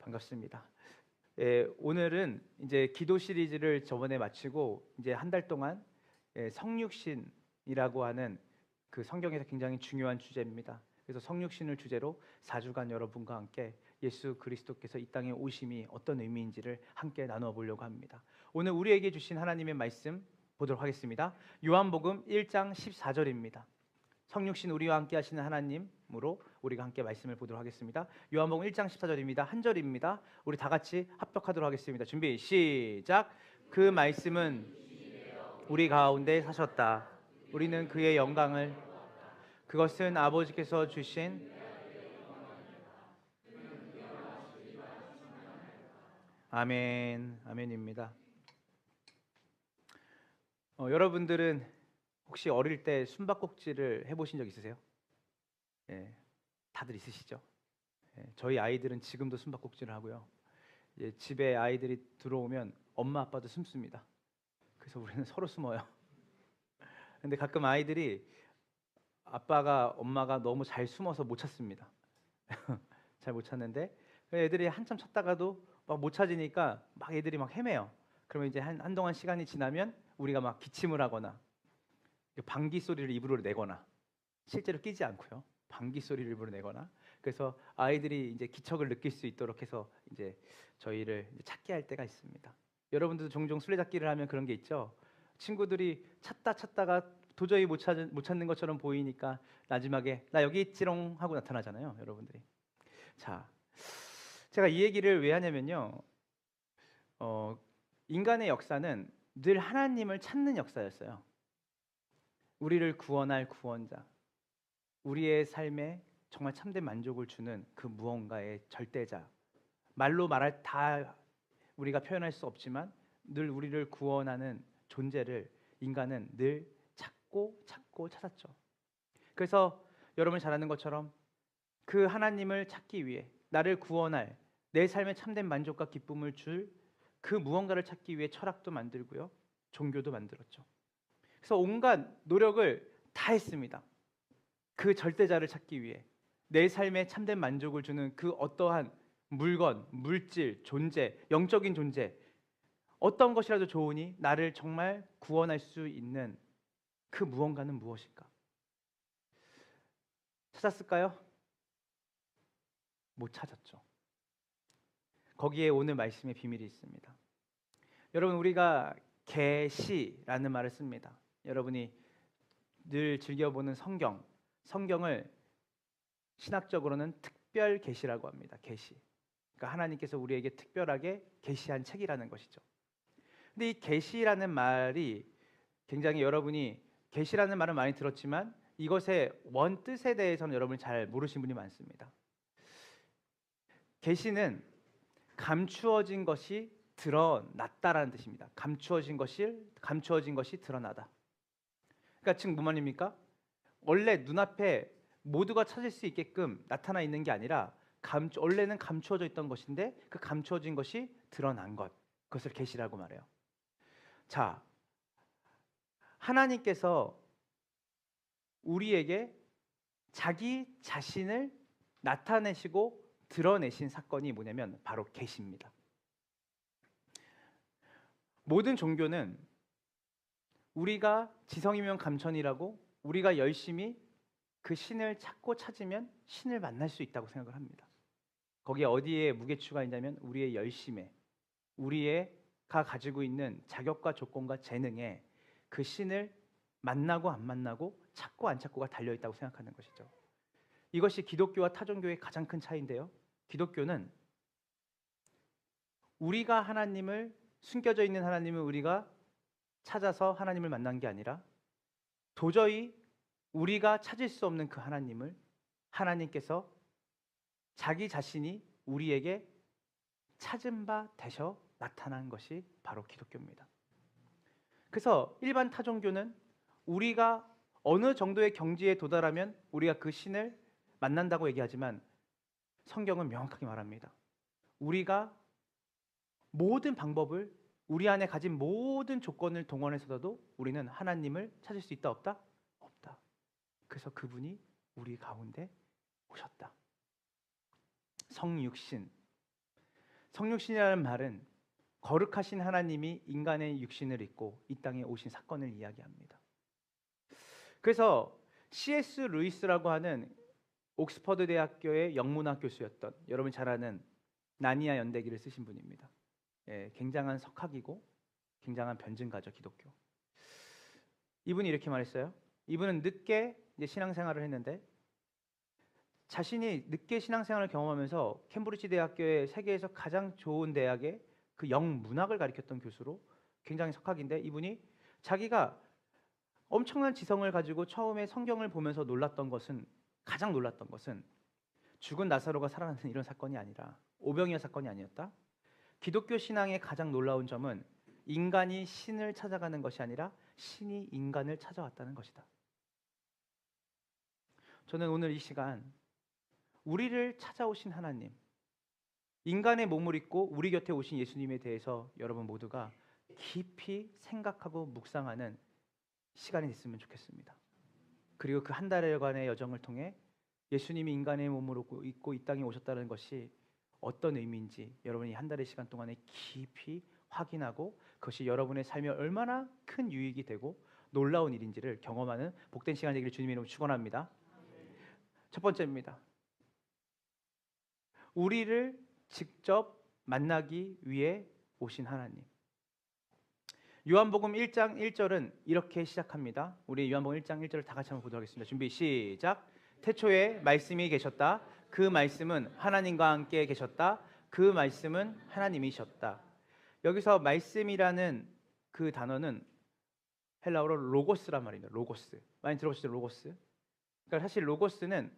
반갑습니다. 오늘은 이제 기도 시리즈를 저번에 마치고 이제 한 달 동안 성육신이라고 하는 그 성경에서 굉장히 중요한 주제입니다. 그래서 성육신을 주제로 4주간 여러분과 함께 예수 그리스도께서 이 땅에 오심이 어떤 의미인지를 함께 나누어 보려고 합니다. 오늘 우리에게 주신 하나님의 말씀 보도록 하겠습니다. 요한복음 1장 14절입니다. 성육신 우리와 함께 하시는 하나님으로 우리가 함께 말씀을 보도록 하겠습니다. 요한복음 1장 14절입니다. 한 절입니다. 우리 다 같이 합독하도록 하겠습니다. 준비 시작. 그 말씀은 우리 가운데 사셨다. 우리는 그의 영광을, 그것은 아버지께서 주신, 아멘, 아멘입니다. 여러분들은 혹시 어릴 때 숨바꼭질을 해보신 적 있으세요? 다들 있으시죠? 저희 아이들은 지금도 숨바꼭질을 하고요. 집에 아이들이 들어오면 엄마 아빠도 숨습니다. 그래서 우리는 서로 숨어요. 근데 가끔 아이들이 아빠가 엄마가 너무 잘 숨어서 못 찾습니다. 잘 못 찾는데 애들이 한참 찾다가도 막 못 찾으니까 막 애들이 막 헤매요. 그러면 이제 한동안 시간이 지나면 우리가 막 기침을 하거나 방귀 소리를 입으로 내거나, 실제로 끼지 않고요, 방귀 소리를 입으로 내거나, 그래서 아이들이 이제 기척을 느낄 수 있도록 해서 이제 저희를 찾게 할 때가 있습니다. 여러분들도 종종 술래잡기를 하면 그런 게 있죠. 친구들이 찾다가 도저히 못 찾는 것처럼 보이니까 마지막에 나 여기 있지롱 하고 나타나잖아요, 여러분들이. 자, 제가 이 얘기를 왜 하냐면요, 인간의 역사는 늘 하나님을 찾는 역사였어요. 우리를 구원할 구원자, 우리의 삶에 정말 참된 만족을 주는 그 무언가의 절대자, 말로 말할 다 우리가 표현할 수 없지만 늘 우리를 구원하는 존재를 인간은 늘 찾고 찾았죠. 그래서 여러분이 잘 아는 것처럼 그 하나님을 찾기 위해, 나를 구원할, 내 삶에 참된 만족과 기쁨을 줄 그 무언가를 찾기 위해 철학도 만들고요, 종교도 만들었죠. 그래서 온갖 노력을 다 했습니다. 그 절대자를 찾기 위해, 내 삶에 참된 만족을 주는 그 어떠한 물건, 물질, 존재, 영적인 존재, 어떤 것이라도 좋으니 나를 정말 구원할 수 있는 그 무언가는 무엇일까? 찾았을까요? 못 찾았죠. 거기에 오늘 말씀의 비밀이 있습니다. 여러분, 우리가 계시라는 말을 씁니다. 여러분이 늘 즐겨보는 성경을 신학적으로는 특별 계시라고 합니다. 계시. 그러니까 하나님께서 우리에게 특별하게 계시한 책이라는 것이죠. 근데 이 계시라는 말이 굉장히, 여러분이 계시라는 말은 많이 들었지만 이것의 원 뜻에 대해서는 여러분이 잘 모르신 분이 많습니다. 계시는 감추어진 것이 드러났다라는 뜻입니다. 감추어진 것이 드러나다. 그러니까 지금 무슨 말입니까? 원래 눈앞에 모두가 찾을 수 있게끔 나타나 있는 게 아니라 원래는 감추어져 있던 것인데 그 감추어진 것이 드러난 것, 그것을 계시라고 말해요. 자, 하나님께서 우리에게 자기 자신을 나타내시고 드러내신 사건이 뭐냐면 바로 계시입니다. 모든 종교는 우리가 지성이면 감천이라고, 우리가 열심히 그 신을 찾고 찾으면 신을 만날 수 있다고 생각을 합니다. 거기에 어디에 무게추가 있냐면 우리의 열심에, 우리가 가지고 있는 자격과 조건과 재능에 그 신을 만나고 안 만나고, 찾고 안 찾고가 달려있다고 생각하는 것이죠. 이것이 기독교와 타종교의 가장 큰 차이인데요, 기독교는 우리가 하나님을, 숨겨져 있는 하나님을 우리가 찾아서 하나님을 만난 게 아니라 도저히 우리가 찾을 수 없는 그 하나님을 하나님께서 자기 자신이 우리에게 찾은 바 되셔 나타난 것이 바로 기독교입니다. 그래서 일반 타종교는 우리가 어느 정도의 경지에 도달하면 우리가 그 신을 만난다고 얘기하지만 성경은 명확하게 말합니다. 우리가 모든 방법을, 우리 안에 가진 모든 조건을 동원해서도 우리는 하나님을 찾을 수 있다 없다? 없다. 그래서 그분이 우리 가운데 오셨다. 성육신. 성육신이라는 말은 거룩하신 하나님이 인간의 육신을 입고 이 땅에 오신 사건을 이야기합니다. 그래서 C.S. 루이스라고 하는 옥스퍼드 대학교의 영문학 교수였던, 여러분 잘 아는 나니아 연대기를 쓰신 분입니다. 굉장한 석학이고 굉장한 변증가죠, 기독교. 이분이 이렇게 말했어요. 이분은 늦게 이제 신앙생활을 했는데 자신이 늦게 신앙생활을 경험하면서 캠브리지 대학교의 세계에서 가장 좋은 대학의 그 영문학을 가르쳤던 교수로 굉장히 석학인데, 이분이 자기가 엄청난 지성을 가지고 처음에 성경을 보면서 가장 놀랐던 것은 죽은 나사로가 살아나는 이런 사건이 아니라, 오병이어 사건이 아니었다. 기독교 신앙의 가장 놀라운 점은 인간이 신을 찾아가는 것이 아니라 신이 인간을 찾아왔다는 것이다. 저는 오늘 이 시간 우리를 찾아오신 하나님, 인간의 몸을 입고 우리 곁에 오신 예수님에 대해서 여러분 모두가 깊이 생각하고 묵상하는 시간이 됐으면 좋겠습니다. 그리고 그 한 달여간의 여정을 통해 예수님이 인간의 몸을 입고 이 땅에 오셨다는 것이 어떤 의미인지 여러분이 한 달의 시간 동안에 깊이 확인하고, 그것이 여러분의 삶에 얼마나 큰 유익이 되고 놀라운 일인지를 경험하는 복된 시간 되기를 주님의 이름으로 축원합니다. 첫 번째입니다. 우리를 직접 만나기 위해 오신 하나님. 요한복음 1장 1절은 이렇게 시작합니다. 우리 요한복음 1장 1절을 다 같이 한번 보도록 하겠습니다. 준비 시작. 태초에 말씀이 계셨다. 그 말씀은 하나님과 함께 계셨다. 그 말씀은 하나님이셨다. 여기서 말씀이라는 그 단어는 헬라어로 로고스란 말입니다. 로고스. 많이 들어보시죠? 로고스. 그러니까 사실 로고스는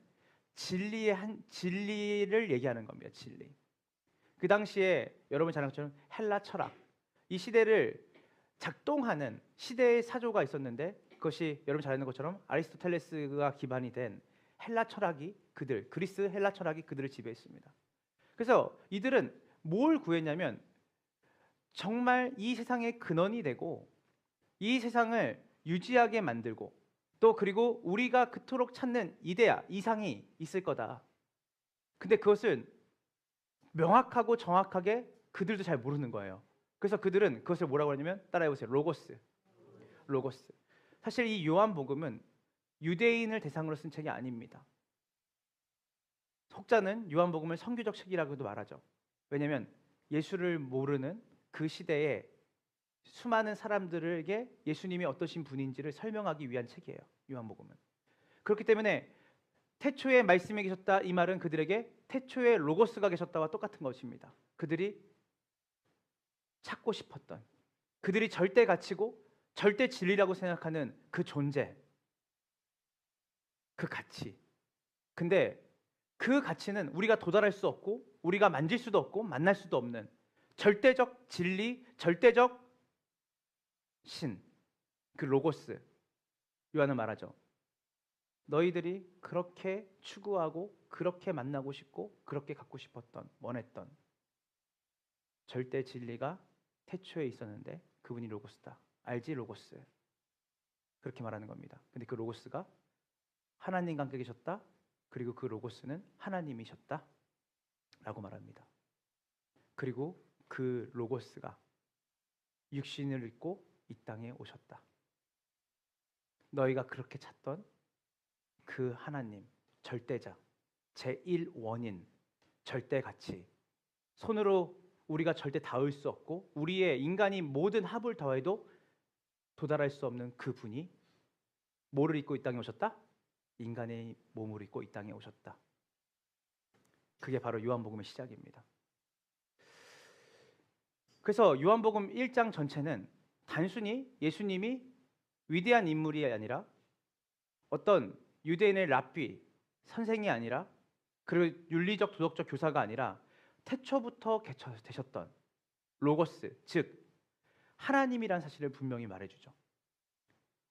진리를 얘기하는 겁니다. 진리. 그 당시에 여러분 잘 아는 것처럼 헬라 철학, 이 시대를 작동하는 시대의 사조가 있었는데, 그것이 여러분 잘 아는 것처럼 아리스토텔레스가 기반이 된 헬라 철학이 그리스 헬라 철학이 그들을 지배했습니다. 그래서 이들은 뭘 구했냐면 정말 이 세상의 근원이 되고 이 세상을 유지하게 만들고, 또 그리고 우리가 그토록 찾는 이데아, 이상이 있을 거다. 근데 그것은 명확하고 정확하게 그들도 잘 모르는 거예요. 그래서 그들은 그것을 뭐라고 하냐면, 따라해보세요. 로고스. 사실 이 요한복음은 유대인을 대상으로 쓴 책이 아닙니다. 혹자는 요한복음을 선교적 책이라고도 말하죠. 왜냐하면 예수를 모르는 그 시대에 수많은 사람들에게 예수님이 어떠신 분인지를 설명하기 위한 책이에요. 요한복음은. 그렇기 때문에 태초에 말씀이 계셨다, 이 말은 그들에게 태초에 로고스가 계셨다와 똑같은 것입니다. 그들이 찾고 싶었던, 그들이 절대 가치고 절대 진리라고 생각하는 그 존재, 그 가치. 근데 그 가치는 우리가 도달할 수 없고 우리가 만질 수도 없고 만날 수도 없는 절대적 진리, 절대적 신, 그 로고스. 요한은 말하죠. 너희들이 그렇게 추구하고 그렇게 만나고 싶고 그렇게 갖고 싶었던, 원했던 절대 진리가 태초에 있었는데 그분이 로고스다. 알지? 로고스. 그렇게 말하는 겁니다. 근데 그 로고스가 하나님과 함께 계셨다. 그리고 그 로고스는 하나님이셨다 라고 말합니다. 그리고 그 로고스가 육신을 입고 이 땅에 오셨다. 너희가 그렇게 찾던 그 하나님, 절대자, 제1원인, 절대 가치, 손으로 우리가 절대 닿을 수 없고 우리의 인간이 모든 합을 더해도 도달할 수 없는 그분이 뭐를 입고 이 땅에 오셨다? 인간의 몸을 입고 이 땅에 오셨다. 그게 바로 요한복음의 시작입니다. 그래서 요한복음 1장 전체는 단순히 예수님이 위대한 인물이 아니라 어떤 유대인의 랍비, 선생이 아니라, 그리고 윤리적 도덕적 교사가 아니라 태초부터 되셨던 로고스, 즉 하나님이란 사실을 분명히 말해주죠.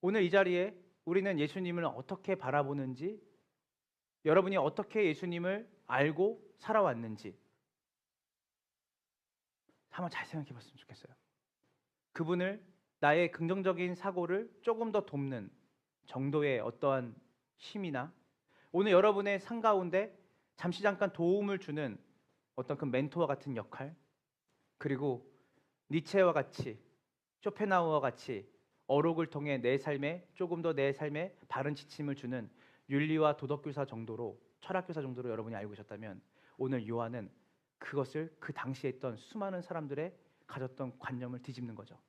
오늘 이 자리에 우리는 예수님을 어떻게 바라보는지, 여러분이 어떻게 예수님을 알고 살아왔는지 한번 잘 생각해 봤으면 좋겠어요. 그분을 나의 긍정적인 사고를 조금 더 돕는 정도의 어떠한 힘이나, 오늘 여러분의 삶 가운데 잠깐 도움을 주는 어떤 그 멘토와 같은 역할, 그리고 니체와 같이, 쇼펜하우어와 같이 어록을 통해 내 삶에 조금 더 내 삶에 바른 지침을 주는 윤리와 도덕교사 정도로, 철학교사 정도로 여러분이 알고 계셨다면, 오늘 요한은 그것을 그 당시에 있던 수많은 사람들의 가졌던 관념을 뒤집는 거죠.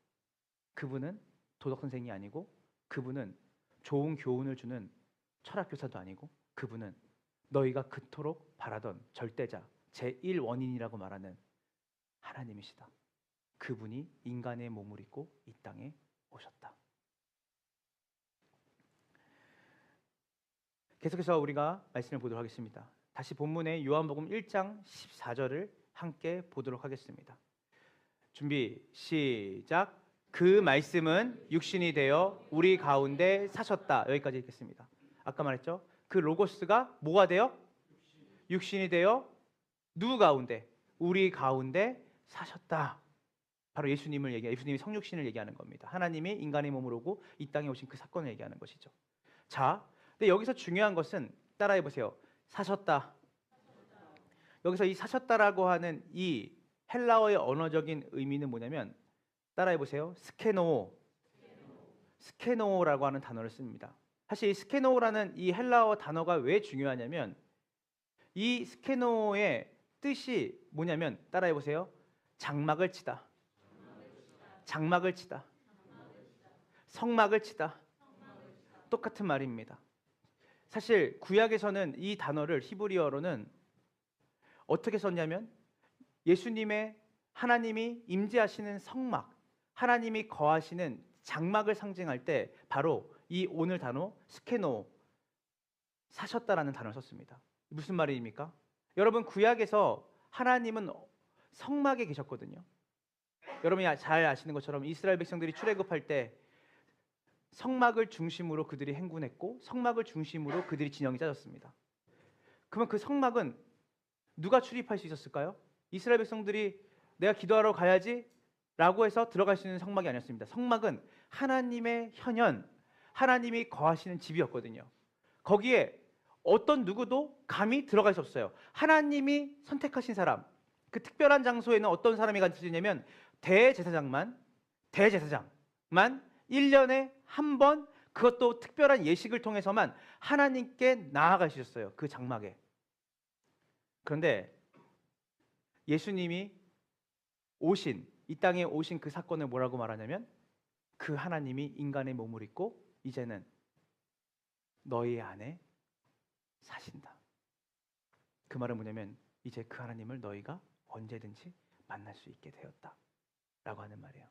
그분은 도덕 선생이 아니고, 그분은 좋은 교훈을 주는 철학교사도 아니고, 그분은 너희가 그토록 바라던 절대자, 제1원인이라고 말하는 하나님이시다. 그분이 인간의 몸을 입고 이 땅에 오셨다. 계속해서 우리가 말씀을 보도록 하겠습니다. 다시 본문의 요한복음 1장 14절을 함께 보도록 하겠습니다. 준비 시작. 그 말씀은 육신이 되어 우리 가운데 사셨다. 여기까지 읽겠습니다. 아까 말했죠? 그 로고스가 뭐가 되어? 육신이 되어 누구 가운데? 우리 가운데 사셨다. 바로 예수님이 성육신을 얘기하는 겁니다. 하나님이 인간의 몸으로 오고 이 땅에 오신 그 사건을 얘기하는 것이죠. 자, 근데 여기서 중요한 것은 따라해 보세요. 사셨다. 여기서 이 사셨다라고 하는 이 헬라어의 언어적인 의미는 뭐냐면, 따라해 보세요. 스케노라고 하는 단어를 씁니다. 사실 이 스케노라는 이 헬라어 단어가 왜 중요하냐면, 이 스케노의 뜻이 뭐냐면, 따라해 보세요. 장막을 치다, 장막을 치다, 성막을 치다, 똑같은 말입니다. 사실 구약에서는 이 단어를 히브리어로는 어떻게 썼냐면, 예수님의 하나님이 임재하시는 성막, 하나님이 거하시는 장막을 상징할 때 바로 이 오늘 단어 스케노, 사셨다라는 단어를 썼습니다. 무슨 말입니까? 여러분, 구약에서 하나님은 성막에 계셨거든요. 여러분이 잘 아시는 것처럼 이스라엘 백성들이 출애굽할 때 성막을 중심으로 그들이 행군했고, 성막을 중심으로 그들이 진영이 짜졌습니다. 그러면 그 성막은 누가 출입할 수 있었을까요? 이스라엘 백성들이 내가 기도하러 가야지 라고 해서 들어갈 수 있는 성막이 아니었습니다. 성막은 하나님의 현현, 하나님이 거하시는 집이었거든요. 거기에 어떤 누구도 감히 들어갈 수 없어요. 하나님이 선택하신 사람, 그 특별한 장소에는 어떤 사람이 갈 수 있냐면 대제사장만 1년에 한 번, 그것도 특별한 예식을 통해서만 하나님께 나아갈 수 있었어요. 그 장막에. 그런데 예수님이 이 땅에 오신 그 사건을 뭐라고 말하냐면, 그 하나님이 인간의 몸을 입고 이제는 너희 안에 사신다. 그 말은 뭐냐면, 이제 그 하나님을 너희가 언제든지 만날 수 있게 되었다 라고 하는 말이에요.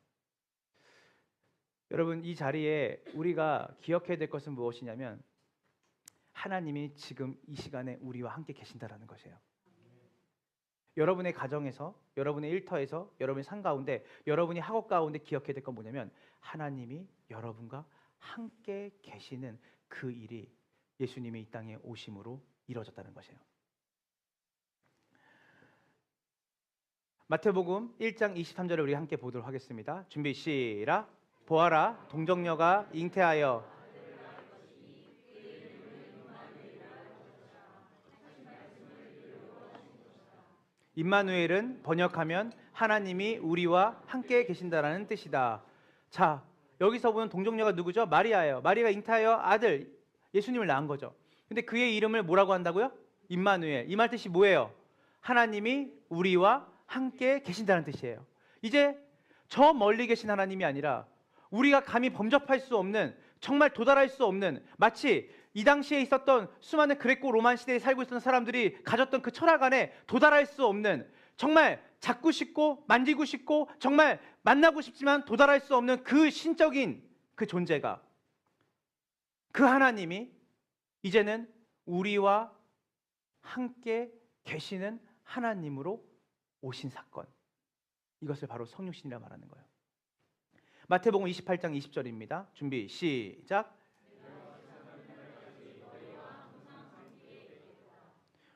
여러분, 이 자리에 우리가 기억해야 될 것은 무엇이냐면, 하나님이 지금 이 시간에 우리와 함께 계신다라는 것이에요. 여러분의 가정에서, 여러분의 일터에서, 여러분의 삶 가운데, 여러분이 학업 가운데 기억해야 될 건 뭐냐면, 하나님이 여러분과 함께 계시는 그 일이 예수님이 이 땅에 오심으로 이루어졌다는 것이에요. 마태복음 1장 23절을 우리 함께 보도록 하겠습니다. 준비 시작. 보아라, 동정녀가 잉태하여 임마누엘은 번역하면 하나님이 우리와 함께 계신다라는 뜻이다. 자, 여기서 보는 동정녀가 누구죠? 마리아예요. 마리아가 잉태하여 아들 예수님을 낳은 거죠. 근데 그의 이름을 뭐라고 한다고요? 임마누엘. 이 말 뜻이 뭐예요? 하나님이 우리와 함께 계신다는 뜻이에요. 이제 저 멀리 계신 하나님이 아니라 우리가 감히 범접할 수 없는, 정말 도달할 수 없는, 마치 이 당시에 있었던 수많은 그레코 로만 시대에 살고 있었던 사람들이 가졌던 그 철학 안에 도달할 수 없는, 정말 잡고 싶고 만지고 싶고 정말 만나고 싶지만 도달할 수 없는 그 신적인 그 존재가, 그 하나님이 이제는 우리와 함께 계시는 하나님으로 오신 사건, 이것을 바로 성육신이라 말하는 거예요. 마태복음 28장 20절입니다. 준비 시작.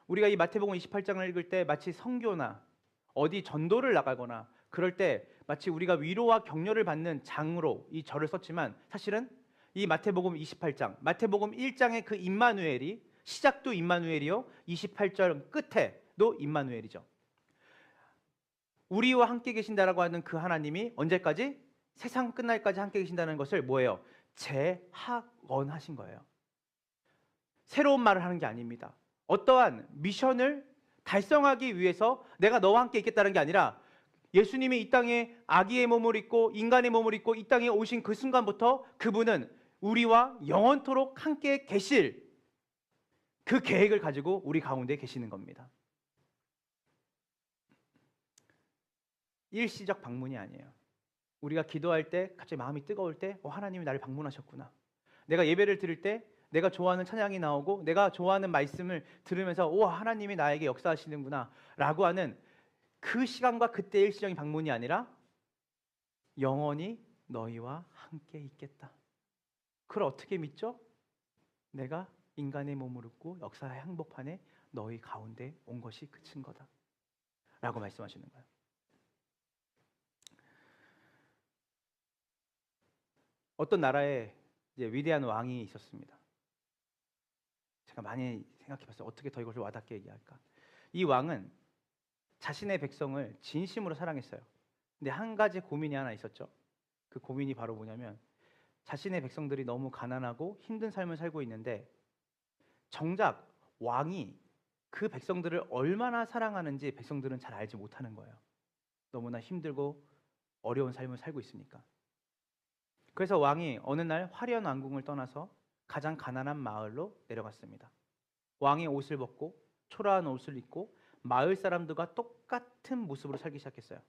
우리가 이 마태복음 28장을 읽을 때 마치 선교나 어디 전도를 나가거나 그럴 때 마치 우리가 위로와 격려를 받는 장으로 이 절을 썼지만, 사실은 이 마태복음 28장, 마태복음 1장의 그 임마누엘이, 시작도 임마누엘이요, 28절 끝에도 임마누엘이죠. 우리와 함께 계신다라고 하는 그 하나님이 언제까지? 세상 끝날까지 함께 계신다는 것을 뭐예요? 재학언하신 거예요. 새로운 말을 하는 게 아닙니다. 어떠한 미션을 달성하기 위해서 내가 너와 함께 있겠다는 게 아니라 예수님이 이 땅에 아기의 몸을 입고 인간의 몸을 입고 이 땅에 오신 그 순간부터 그분은 우리와 영원토록 함께 계실 그 계획을 가지고 우리 가운데 계시는 겁니다. 일시적 방문이 아니에요. 우리가 기도할 때 갑자기 마음이 뜨거울 때 하나님이 나를 방문하셨구나. 내가 예배를 드릴 때 내가 좋아하는 찬양이 나오고 내가 좋아하는 말씀을 들으면서 하나님이 나에게 역사하시는구나 라고 하는 그 시간과 그때 일시적인 방문이 아니라 영원히 너희와 함께 있겠다. 그걸 어떻게 믿죠? 내가 인간의 몸을 입고 역사의 항복판에 너희 가운데 온 것이 그친 거다 라고 말씀하시는 거예요. 어떤 나라에 이제 위대한 왕이 있었습니다. 제가 많이 생각해봤어요. 어떻게 더 이것을 와닿게 얘기할까? 이 왕은 자신의 백성을 진심으로 사랑했어요. 근데 한 가지 고민이 하나 있었죠. 그 고민이 바로 뭐냐면 자신의 백성들이 너무 가난하고 힘든 삶을 살고 있는데 정작 왕이 그 백성들을 얼마나 사랑하는지 백성들은 잘 알지 못하는 거예요. 너무나 힘들고 어려운 삶을 살고 있으니까. 그래서 왕이 어느 날 화려한 왕궁을 떠나서 가장 가난한 마을로 내려갔습니다. 왕의 옷을 벗고 초라한 옷을 입고 마을 사람들과 똑같은 모습으로 살기 시작했어요.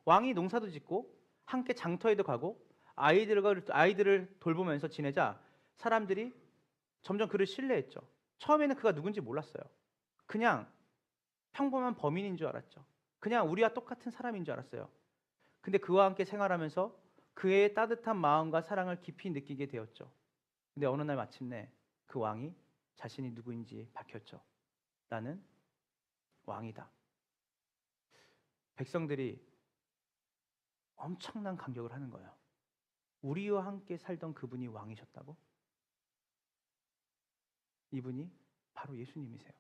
왕이 농사도 짓고 함께 장터에도 가고 아이들을 돌보면서 지내자 사람들이 점점 그를 신뢰했죠. 처음에는 그가 누군지 몰랐어요. 그냥 평범한 범인인 줄 알았죠. 그냥 우리와 똑같은 사람인 줄 알았어요. 근데 그와 함께 생활하면서 그의 따뜻한 마음과 사랑을 깊이 느끼게 되었죠. 근데 어느 날 마침내 그 왕이 자신이 누구인지 밝혔죠. 나는 왕이다. 백성들이 엄청난 감격을 하는 거예요. 우리와 함께 살던 그분이 왕이셨다고? 이분이 바로 예수님이세요.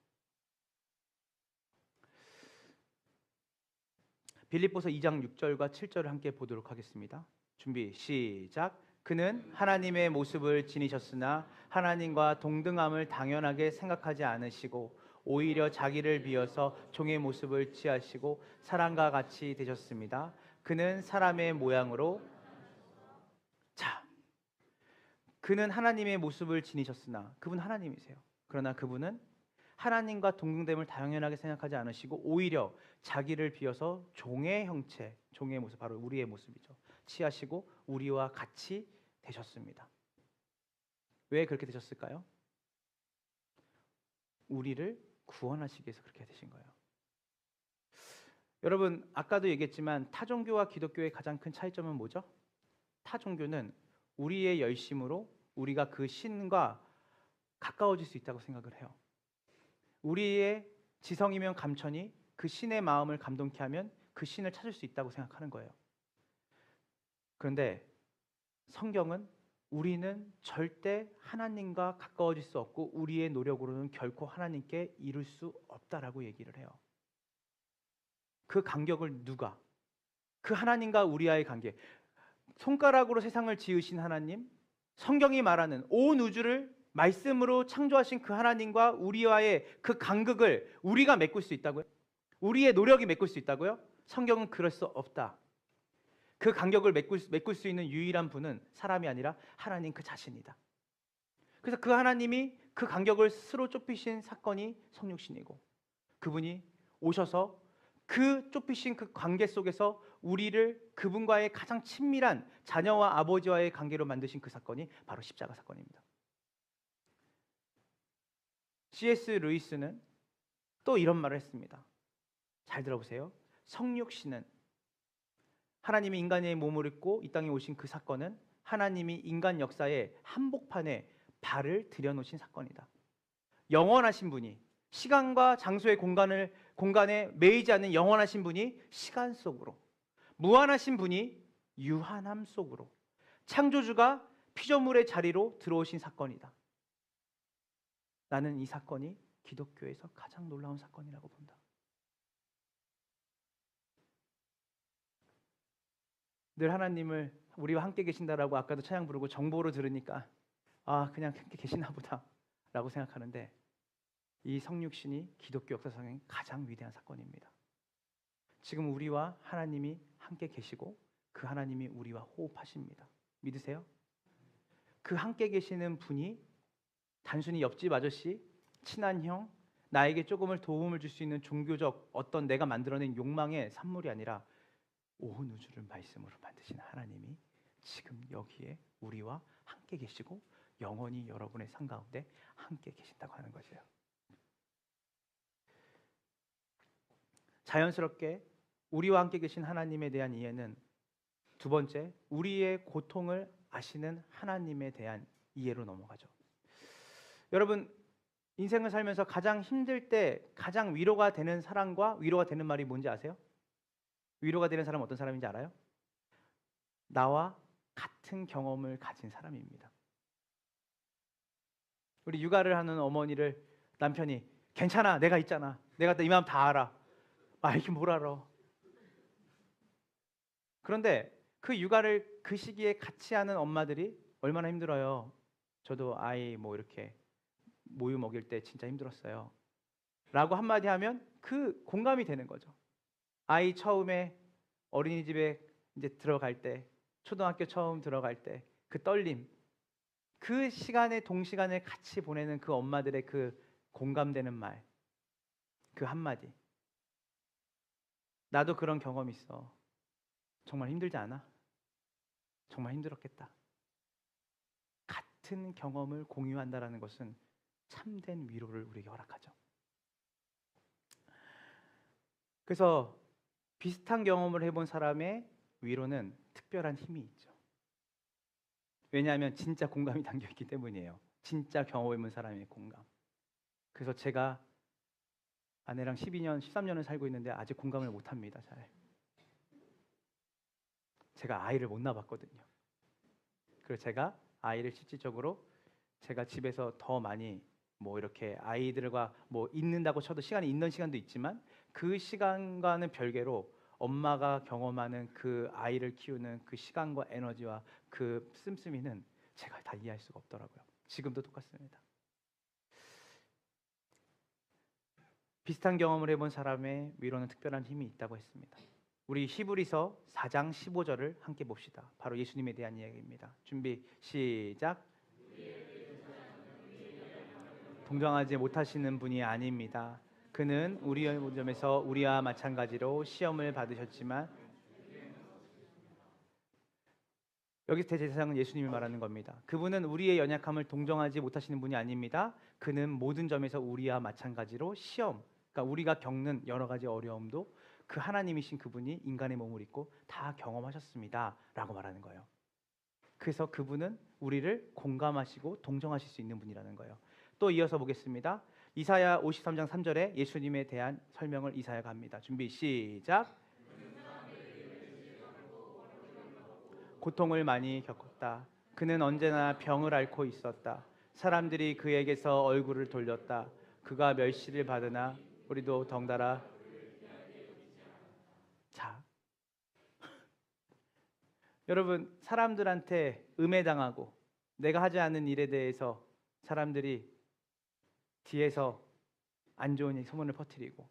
빌립보서 2장 6절과 7절을 함께 보도록 하겠습니다. 준비 시작. 그는 하나님의 모습을 지니셨으나 하나님과 동등함을 당연하게 생각하지 않으시고 오히려 자기를 비어서 종의 모습을 취하시고 사람과 같이 되셨습니다. 그는 사람의 모양으로 그는 하나님의 모습을 지니셨으나 그분 하나님이세요. 그러나 그분은 하나님과 동등됨을 당연하게 생각하지 않으시고 오히려 자기를 비어서 종의 형체, 종의 모습, 바로 우리의 모습이죠. 취하시고 우리와 같이 되셨습니다. 왜 그렇게 되셨을까요? 우리를 구원하시기 위해서 그렇게 되신 거예요. 여러분, 아까도 얘기했지만 타종교와 기독교의 가장 큰 차이점은 뭐죠? 타종교는 우리의 열심으로 우리가 그 신과 가까워질 수 있다고 생각을 해요. 우리의 지성이면 감천이 그 신의 마음을 감동케 하면 그 신을 찾을 수 있다고 생각하는 거예요. 그런데 성경은 우리는 절대 하나님과 가까워질 수 없고 우리의 노력으로는 결코 하나님께 이룰 수 없다라고 얘기를 해요. 그 간격을 누가? 그 하나님과 우리와의 관계. 손가락으로 세상을 지으신 하나님, 성경이 말하는 온 우주를 말씀으로 창조하신 그 하나님과 우리와의 그 간극을 우리가 메꿀 수 있다고요? 우리의 노력이 메꿀 수 있다고요? 성경은 그럴 수 없다. 그 간격을 메꿀 수 있는 유일한 분은 사람이 아니라 하나님 그 자신이다. 그래서 그 하나님이 그 간격을 스스로 좁히신 사건이 성육신이고 그분이 오셔서 그 좁히신 그 관계 속에서 우리를 그분과의 가장 친밀한 자녀와 아버지와의 관계로 만드신 그 사건이 바로 십자가 사건입니다. C.S. 루이스는 또 이런 말을 했습니다. 잘 들어보세요. 성육신은 하나님이 인간의 몸을 입고 이 땅에 오신 그 사건은 하나님이 인간 역사의 한복판에 발을 들여놓으신 사건이다. 영원하신 분이 시간과 장소의 공간에 매이지 않는 영원하신 분이 시간 속으로, 무한하신 분이 유한함 속으로, 창조주가 피조물의 자리로 들어오신 사건이다. 나는 이 사건이 기독교에서 가장 놀라운 사건이라고 본다. 늘 하나님을 우리와 함께 계신다라고 아까도 찬양 부르고 정보로 들으니까 그냥 함께 계시나 보다라고 생각하는데 이 성육신이 기독교 역사상의 가장 위대한 사건입니다. 지금 우리와 하나님이 함께 계시고 그 하나님이 우리와 호흡하십니다. 믿으세요? 그 함께 계시는 분이 단순히 옆집 아저씨, 친한 형, 나에게 조금을 도움을 줄 수 있는 종교적 어떤 내가 만들어낸 욕망의 산물이 아니라 온 우주를 말씀으로 만드신 하나님이 지금 여기에 우리와 함께 계시고 영원히 여러분의 삶 가운데 함께 계신다고 하는 것이에요. 자연스럽게 우리와 함께 계신 하나님에 대한 이해는 두 번째, 우리의 고통을 아시는 하나님에 대한 이해로 넘어가죠. 여러분, 인생을 살면서 가장 힘들 때 가장 위로가 되는 사람과 위로가 되는 말이 뭔지 아세요? 위로가 되는 사람은 어떤 사람인지 알아요? 나와 같은 경험을 가진 사람입니다. 우리 육아를 하는 어머니를 남편이 괜찮아, 내가 있잖아, 내가 이 마음 다 알아. 이게 뭘 알아? 그런데 그 육아를 그 시기에 같이 하는 엄마들이 얼마나 힘들어요. 저도 아이 이렇게 모유 먹일 때 진짜 힘들었어요 라고 한마디 하면 그 공감이 되는 거죠. 아이 처음에 어린이집에 이제 들어갈 때, 초등학교 처음 들어갈 때 그 떨림, 그 시간에 동시간을 같이 보내는 그 엄마들의 그 공감되는 말, 그 한마디. 나도 그런 경험 있어. 정말 힘들지 않아? 정말 힘들었겠다. 같은 경험을 공유한다라는 것은 참된 위로를 우리에게 허락하죠. 그래서 비슷한 경험을 해본 사람의 위로는 특별한 힘이 있죠. 왜냐하면 진짜 공감이 담겨있기 때문이에요. 진짜 경험해본 사람의 공감. 그래서 제가 아내랑 12년, 13년을 살고 있는데 아직 공감을 못합니다. 잘. 제가 아이를 못 낳았거든요. 그래서 제가 아이를 실질적으로 제가 집에서 더 많이 이렇게 아이들과 있는다고 쳐도 시간이 있는 시간도 있지만 그 시간과는 별개로 엄마가 경험하는 그 아이를 키우는 그 시간과 에너지와 그 씀씀이는 제가 다 이해할 수가 없더라고요. 지금도 똑같습니다. 비슷한 경험을 해본 사람의 위로는 특별한 힘이 있다고 했습니다. 우리 히브리서 4장 15절을 함께 봅시다. 바로 예수님에 대한 이야기입니다. 준비 시작. 동정하지 못하시는 분이 아닙니다. 그는 우리의 점에서 우리와 마찬가지로 시험을 받으셨지만, 여기서 대제사장은 예수님이 말하는 겁니다. 그분은 우리의 연약함을 동정하지 못하시는 분이 아닙니다. 그는 모든 점에서 우리와 마찬가지로 시험, 그러니까 우리가 겪는 여러 가지 어려움도 그 하나님이신 그분이 인간의 몸을 입고 다 경험하셨습니다 라고 말하는 거예요. 그래서 그분은 우리를 공감하시고 동정하실 수 있는 분이라는 거예요. 또 이어서 보겠습니다. 이사야 53장 3절에 예수님에 대한 설명을 이사야가 합니다. 준비 시작. 고통을 많이 겪었다. 그는 언제나 병을 앓고 있었다. 사람들이 그에게서 얼굴을 돌렸다. 그가 멸시를 받으나 우리도 덩달아. 자, 여러분, 사람들한테 음해당하고 내가 하지 않은 일에 대해서 사람들이 뒤에서 안 좋은 소문을 퍼뜨리고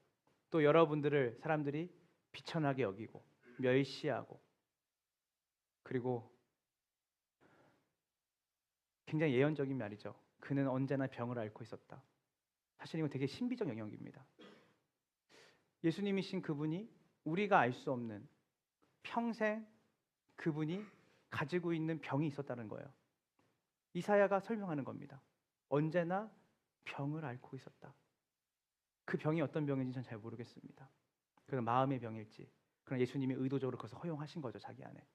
또 여러분들을 사람들이 비천하게 여기고 멸시하고 그리고 굉장히 예언적인 말이죠. 그는 언제나 병을 앓고 있었다. 사실 이건 되게 신비적 영역입니다. 예수님이신 그분이 우리가 알 수 없는 평생 그분이 가지고 있는 병이 있었다는 거예요. 이사야가 설명하는 겁니다. 언제나 병을 앓고 있었다. 그 병이 어떤 병인지 전 잘 모르겠습니다. 그건 마음의 병일지, 그런 예수님이 의도적으로 그것을 허용하신 거죠, 자기 안에.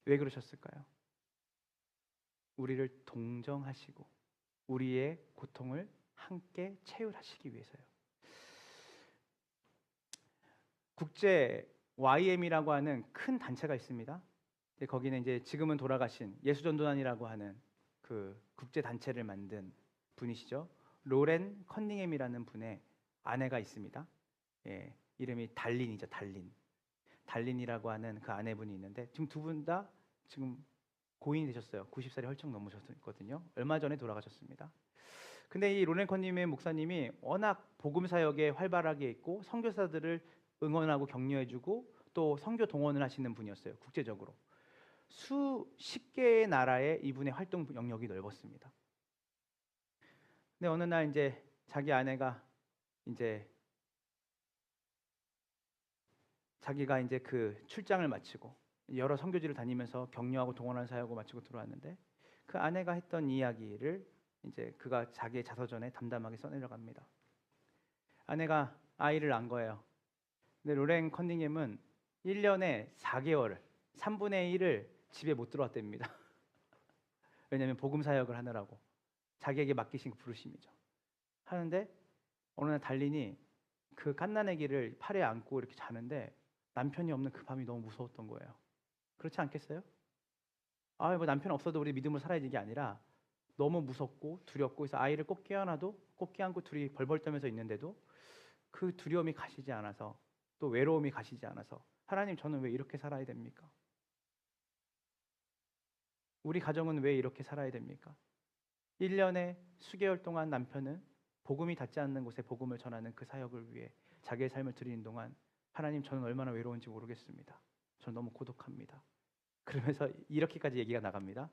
왜 그러셨을까요? 우리를 동정하시고 우리의 고통을 함께 체휼하시기 위해서요. 국제 YM이라고 하는 큰 단체가 있습니다. 거기는 이제 지금은 돌아가신 예수전도단이라고 하는 그 국제 단체를 만든 분이시죠. 로렌 커닝햄이라는 분의 아내가 있습니다. 예, 이름이 달린이죠. 달린이라고 하는 그 아내분이 있는데 지금 두 분 다 지금 고인이 되셨어요. 90살이 훌쩍 넘으셨거든요. 얼마 전에 돌아가셨습니다. 근데 이 로렌커님의 목사님이 워낙 복음 사역에 활발하게 있고 선교사들을 응원하고 격려해주고 또 선교 동원을 하시는 분이었어요. 국제적으로 수십 개의 나라에 이분의 활동 영역이 넓었습니다. 근데 어느 날 이제 자기 아내가 이제 자기가 이제 그 출장을 마치고 여러 선교지를 다니면서 격려하고 동원하는 사역을 마치고 들어왔는데 그 아내가 했던 이야기를 이제 그가 자기의 자서전에 담담하게 써내려갑니다. 아내가 아이를 낳은 거예요. 근데 로렌 커닝햄은 1년에 4개월, 3분의 1을 집에 못 들어왔답니다. 왜냐하면 복음 사역을 하느라고 자기에게 맡기신 부르심이죠. 하는데 어느 날 달린이 그 갓난아기를 팔에 안고 이렇게 자는데 남편이 없는 그 밤이 너무 무서웠던 거예요. 그렇지 않겠어요? 뭐 남편 없어도 우리 믿음으로 살아야지 이게 아니라 너무 무섭고 두렵고 그래서 아이를 꼭 껴안아도 꼭 껴안고 둘이 벌벌 떨면서 있는데도 그 두려움이 가시지 않아서 또 외로움이 가시지 않아서 하나님 저는 왜 이렇게 살아야 됩니까? 우리 가정은 왜 이렇게 살아야 됩니까? 1년에 수개월 동안 남편은 복음이 닿지 않는 곳에 복음을 전하는 그 사역을 위해 자기의 삶을 드리는 동안 하나님 저는 얼마나 외로운지 모르겠습니다. 저는 너무 고독합니다. 그러면서 이렇게까지 얘기가 나갑니다.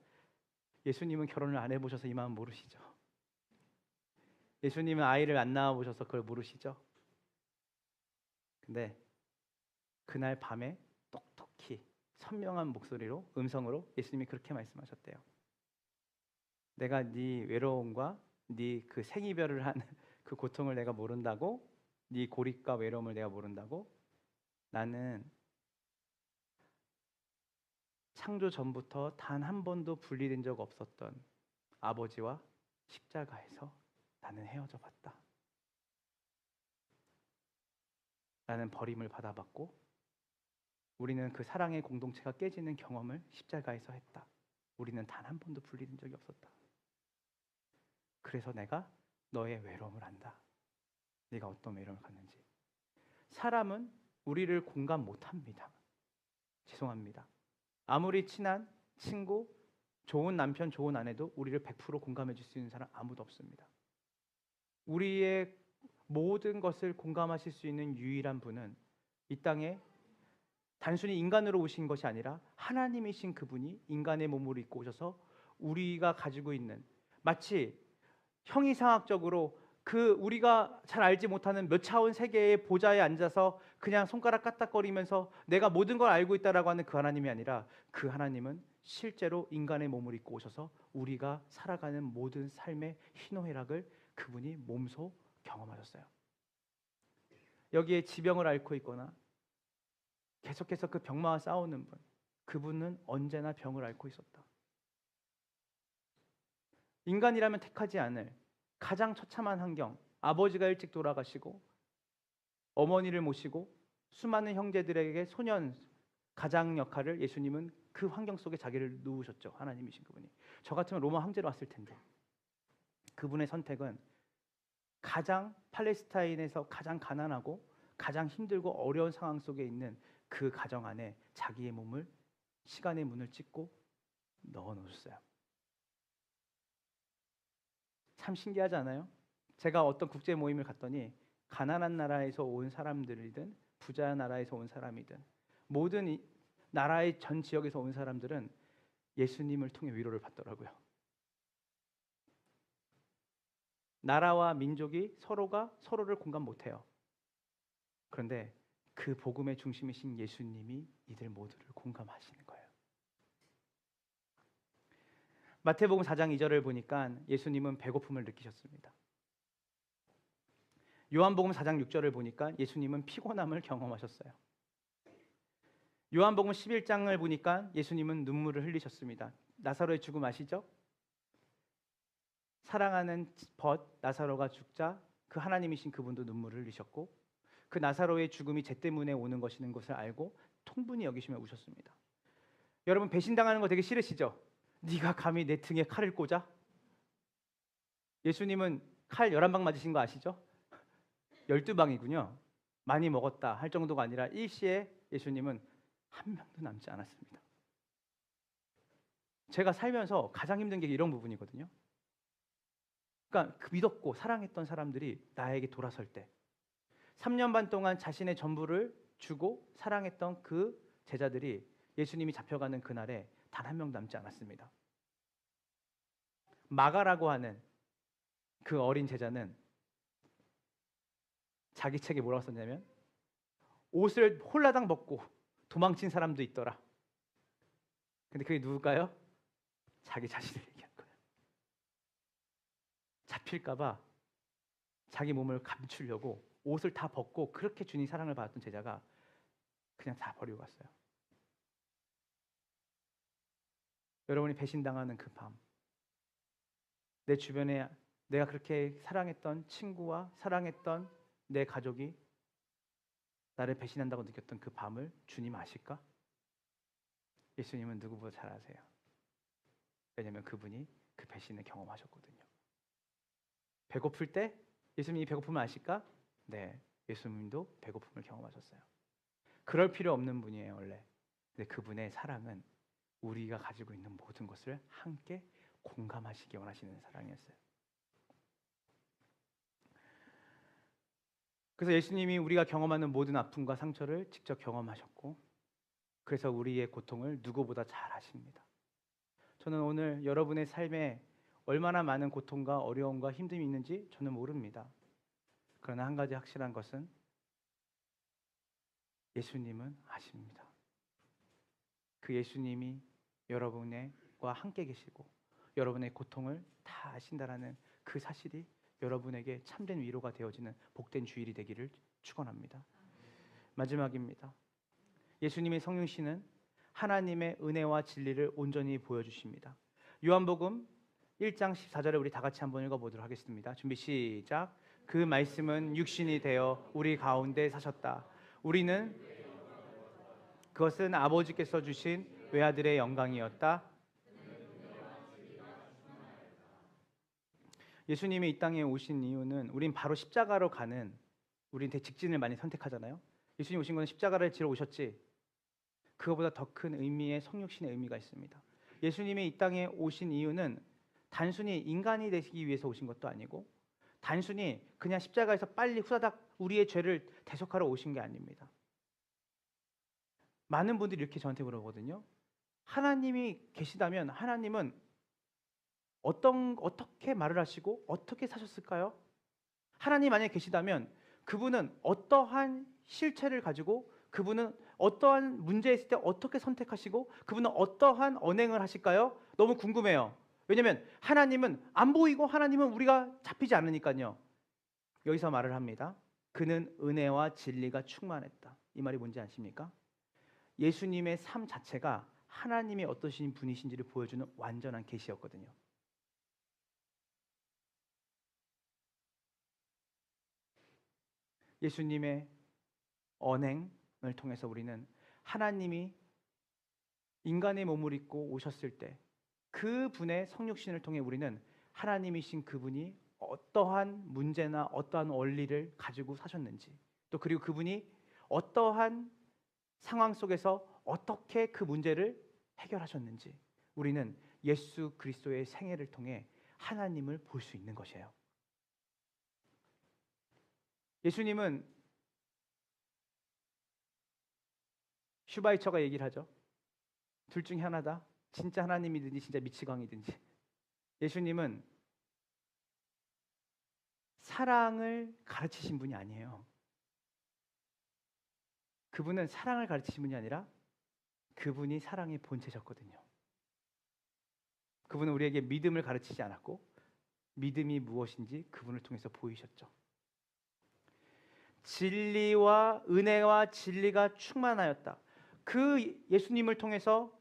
예수님은 결혼을 안 해보셔서 이 마음 모르시죠? 예수님은 아이를 안 낳아보셔서 그걸 모르시죠? 근데 그날 밤에 똑똑히 선명한 목소리로 음성으로 예수님이 그렇게 말씀하셨대요. 내가 네 외로움과 네 그 생이별을 한 그 고통을 내가 모른다고? 네 고립과 외로움을 내가 모른다고? 나는 창조 전부터 단 한 번도 분리된 적 없었던 아버지와 십자가에서 나는 헤어져 봤다. 나는 버림을 받아봤고 우리는 그 사랑의 공동체가 깨지는 경험을 십자가에서 했다. 우리는 단 한 번도 분리된 적이 없었다. 그래서 내가 너의 외로움을 안다. 네가 어떤 외로움을 갖는지. 사람은 우리를 공감 못합니다. 죄송합니다. 아무리 친한 친구, 좋은 남편, 좋은 아내도 우리를 100% 공감해 줄 수 있는 사람 아무도 없습니다. 우리의 모든 것을 공감하실 수 있는 유일한 분은 이 땅에 단순히 인간으로 오신 것이 아니라 하나님이신 그분이 인간의 몸을 입고 오셔서 우리가 가지고 있는 마치 형이상학적으로 그 우리가 잘 알지 못하는 몇 차원 세계의 보좌에 앉아서 그냥 손가락 까딱거리면서 내가 모든 걸 알고 있다라고 하는 그 하나님이 아니라 그 하나님은 실제로 인간의 몸을 입고 오셔서 우리가 살아가는 모든 삶의 희노애락을 그분이 몸소 경험하셨어요. 여기에 지병을 앓고 있거나 계속해서 그 병마와 싸우는 분, 그분은 언제나 병을 앓고 있었다. 인간이라면 택하지 않을 가장 처참한 환경, 아버지가 일찍 돌아가시고 어머니를 모시고 수많은 형제들에게 소년 가장 역할을 예수님은 그 환경 속에 자기를 누우셨죠. 하나님이신 그분이. 저 같으면 로마 황제로 왔을 텐데 그분의 선택은 가장 팔레스타인에서 가장 가난하고 가장 힘들고 어려운 상황 속에 있는 그 가정 안에 자기의 몸을 시간의 문을 찍고 넣어 놓으셨어요. 참 신기하지 않아요? 제가 어떤 국제 모임을 갔더니 가난한 나라에서 온 사람들이든 부자 나라에서 온 사람이든 모든 이 나라의 전 지역에서 온 사람들은 예수님을 통해 위로를 받더라고요. 나라와 민족이 서로가 서로를 공감 못해요. 그런데 그 복음의 중심이신 예수님이 이들 모두를 공감하시는 거예요. 마태복음 4장 2절을 보니까 예수님은 배고픔을 느끼셨습니다. 요한복음 4장 6절을 보니까 예수님은 피곤함을 경험하셨어요. 요한복음 11장을 보니까 예수님은 눈물을 흘리셨습니다. 나사로의 죽음 아시죠? 사랑하는 벗 나사로가 죽자 그 하나님이신 그분도 눈물을 흘리셨고 그 나사로의 죽음이 제 때문에 오는 것이는 것을 알고 통분히 여기시며 우셨습니다. 여러분 배신당하는 거 되게 싫으시죠? 네가 감히 내 등에 칼을 꽂아? 예수님은 칼 11방 맞으신 거 아시죠? 12방이군요. 많이 먹었다 할 정도가 아니라 일시에 예수님은 한 명도 남지 않았습니다. 제가 살면서 가장 힘든 게 이런 부분이거든요. 그러니까 그 믿었고 사랑했던 사람들이 나에게 돌아설 때 3년 반 동안 자신의 전부를 주고 사랑했던 그 제자들이 예수님이 잡혀가는 그날에 단 한 명 남지 않았습니다. 마가라고 하는 그 어린 제자는 자기 책에 뭐라고 썼냐면 옷을 홀라당 벗고 도망친 사람도 있더라. 근데 그게 누굴까요? 자기 자신을 얘기한 거예요. 잡힐까봐 자기 몸을 감추려고 옷을 다 벗고 그렇게 주님 사랑을 받았던 제자가 그냥 다 버리고 갔어요. 여러분이 배신당하는 그 밤, 내 주변에 내가 그렇게 사랑했던 친구와 사랑했던 내 가족이 나를 배신한다고 느꼈던 그 밤을 주님 아실까? 예수님은 누구보다 잘 아세요. 왜냐하면 그분이 그 배신을 경험하셨거든요. 배고플 때 예수님이 배고픔을 아실까? 네, 예수님도 배고픔을 경험하셨어요. 그럴 필요 없는 분이에요, 원래. 근데 그분의 사랑은 우리가 가지고 있는 모든 것을 함께 공감하시기 원하시는 사랑이었어요. 그래서 예수님이 우리가 경험하는 모든 아픔과 상처를 직접 경험하셨고, 그래서 우리의 고통을 누구보다 잘 아십니다. 저는 오늘 여러분의 삶에 얼마나 많은 고통과 어려움과 힘듦이 있는지 저는 모릅니다. 그러나 한 가지 확실한 것은 예수님은 아십니다. 그 예수님이 여러분과 함께 계시고 여러분의 고통을 다 아신다라는 그 사실이 여러분에게 참된 위로가 되어지는 복된 주일이 되기를 축원합니다. 마지막입니다. 예수님의 성육신은 하나님의 은혜와 진리를 온전히 보여주십니다. 요한복음 1장 14절에 우리 다 같이 한번 읽어보도록 하겠습니다. 준비 시작. 그 말씀은 육신이 되어 우리 가운데 사셨다. 우리는 그것은 아버지께서 주신 외아들의 영광이었다. 예수님이 이 땅에 오신 이유는 우린 바로 십자가로 가는, 우린 직진을 많이 선택하잖아요. 예수님 오신 건 십자가를 지러 오셨지, 그거보다 더 큰 의미의 성육신의 의미가 있습니다. 예수님이 이 땅에 오신 이유는 단순히 인간이 되시기 위해서 오신 것도 아니고 단순히 그냥 십자가에서 빨리 후다닥 우리의 죄를 대속하러 오신 게 아닙니다. 많은 분들이 이렇게 저한테 물어보거든요. 하나님이 계시다면 하나님은 어떻게 말을 하시고 어떻게 사셨을까요? 하나님 만약에 계시다면 그분은 어떠한 실체를 가지고, 그분은 어떠한 문제에 있을 때 어떻게 선택하시고, 그분은 어떠한 언행을 하실까요? 너무 궁금해요. 왜냐하면 하나님은 안 보이고 하나님은 우리가 잡히지 않으니까요. 여기서 말을 합니다. 그는 은혜와 진리가 충만했다. 이 말이 뭔지 아십니까? 예수님의 삶 자체가 하나님이 어떠신 분이신지를 보여주는 완전한 계시였거든요. 예수님의 언행을 통해서 우리는 하나님이 인간의 몸을 입고 오셨을 때 그분의 성육신을 통해 우리는 하나님이신 그분이 어떠한 문제나 어떠한 원리를 가지고 사셨는지, 또 그리고 그분이 어떠한 상황 속에서 어떻게 그 문제를 해결하셨는지 우리는 예수 그리스도의 생애를 통해 하나님을 볼 수 있는 것이에요. 예수님은 슈바이처가 얘기를 하죠. 둘 중에 하나다. 진짜 하나님이든지 진짜 미치광이든지. 예수님은 사랑을 가르치신 분이 아니에요. 그분은 사랑을 가르치신 분이 아니라 그분이 사랑의 본체셨거든요. 그분은 우리에게 믿음을 가르치지 않았고 믿음이 무엇인지 그분을 통해서 보이셨죠. 진리와 은혜와 진리가 충만하였다. 그 예수님을 통해서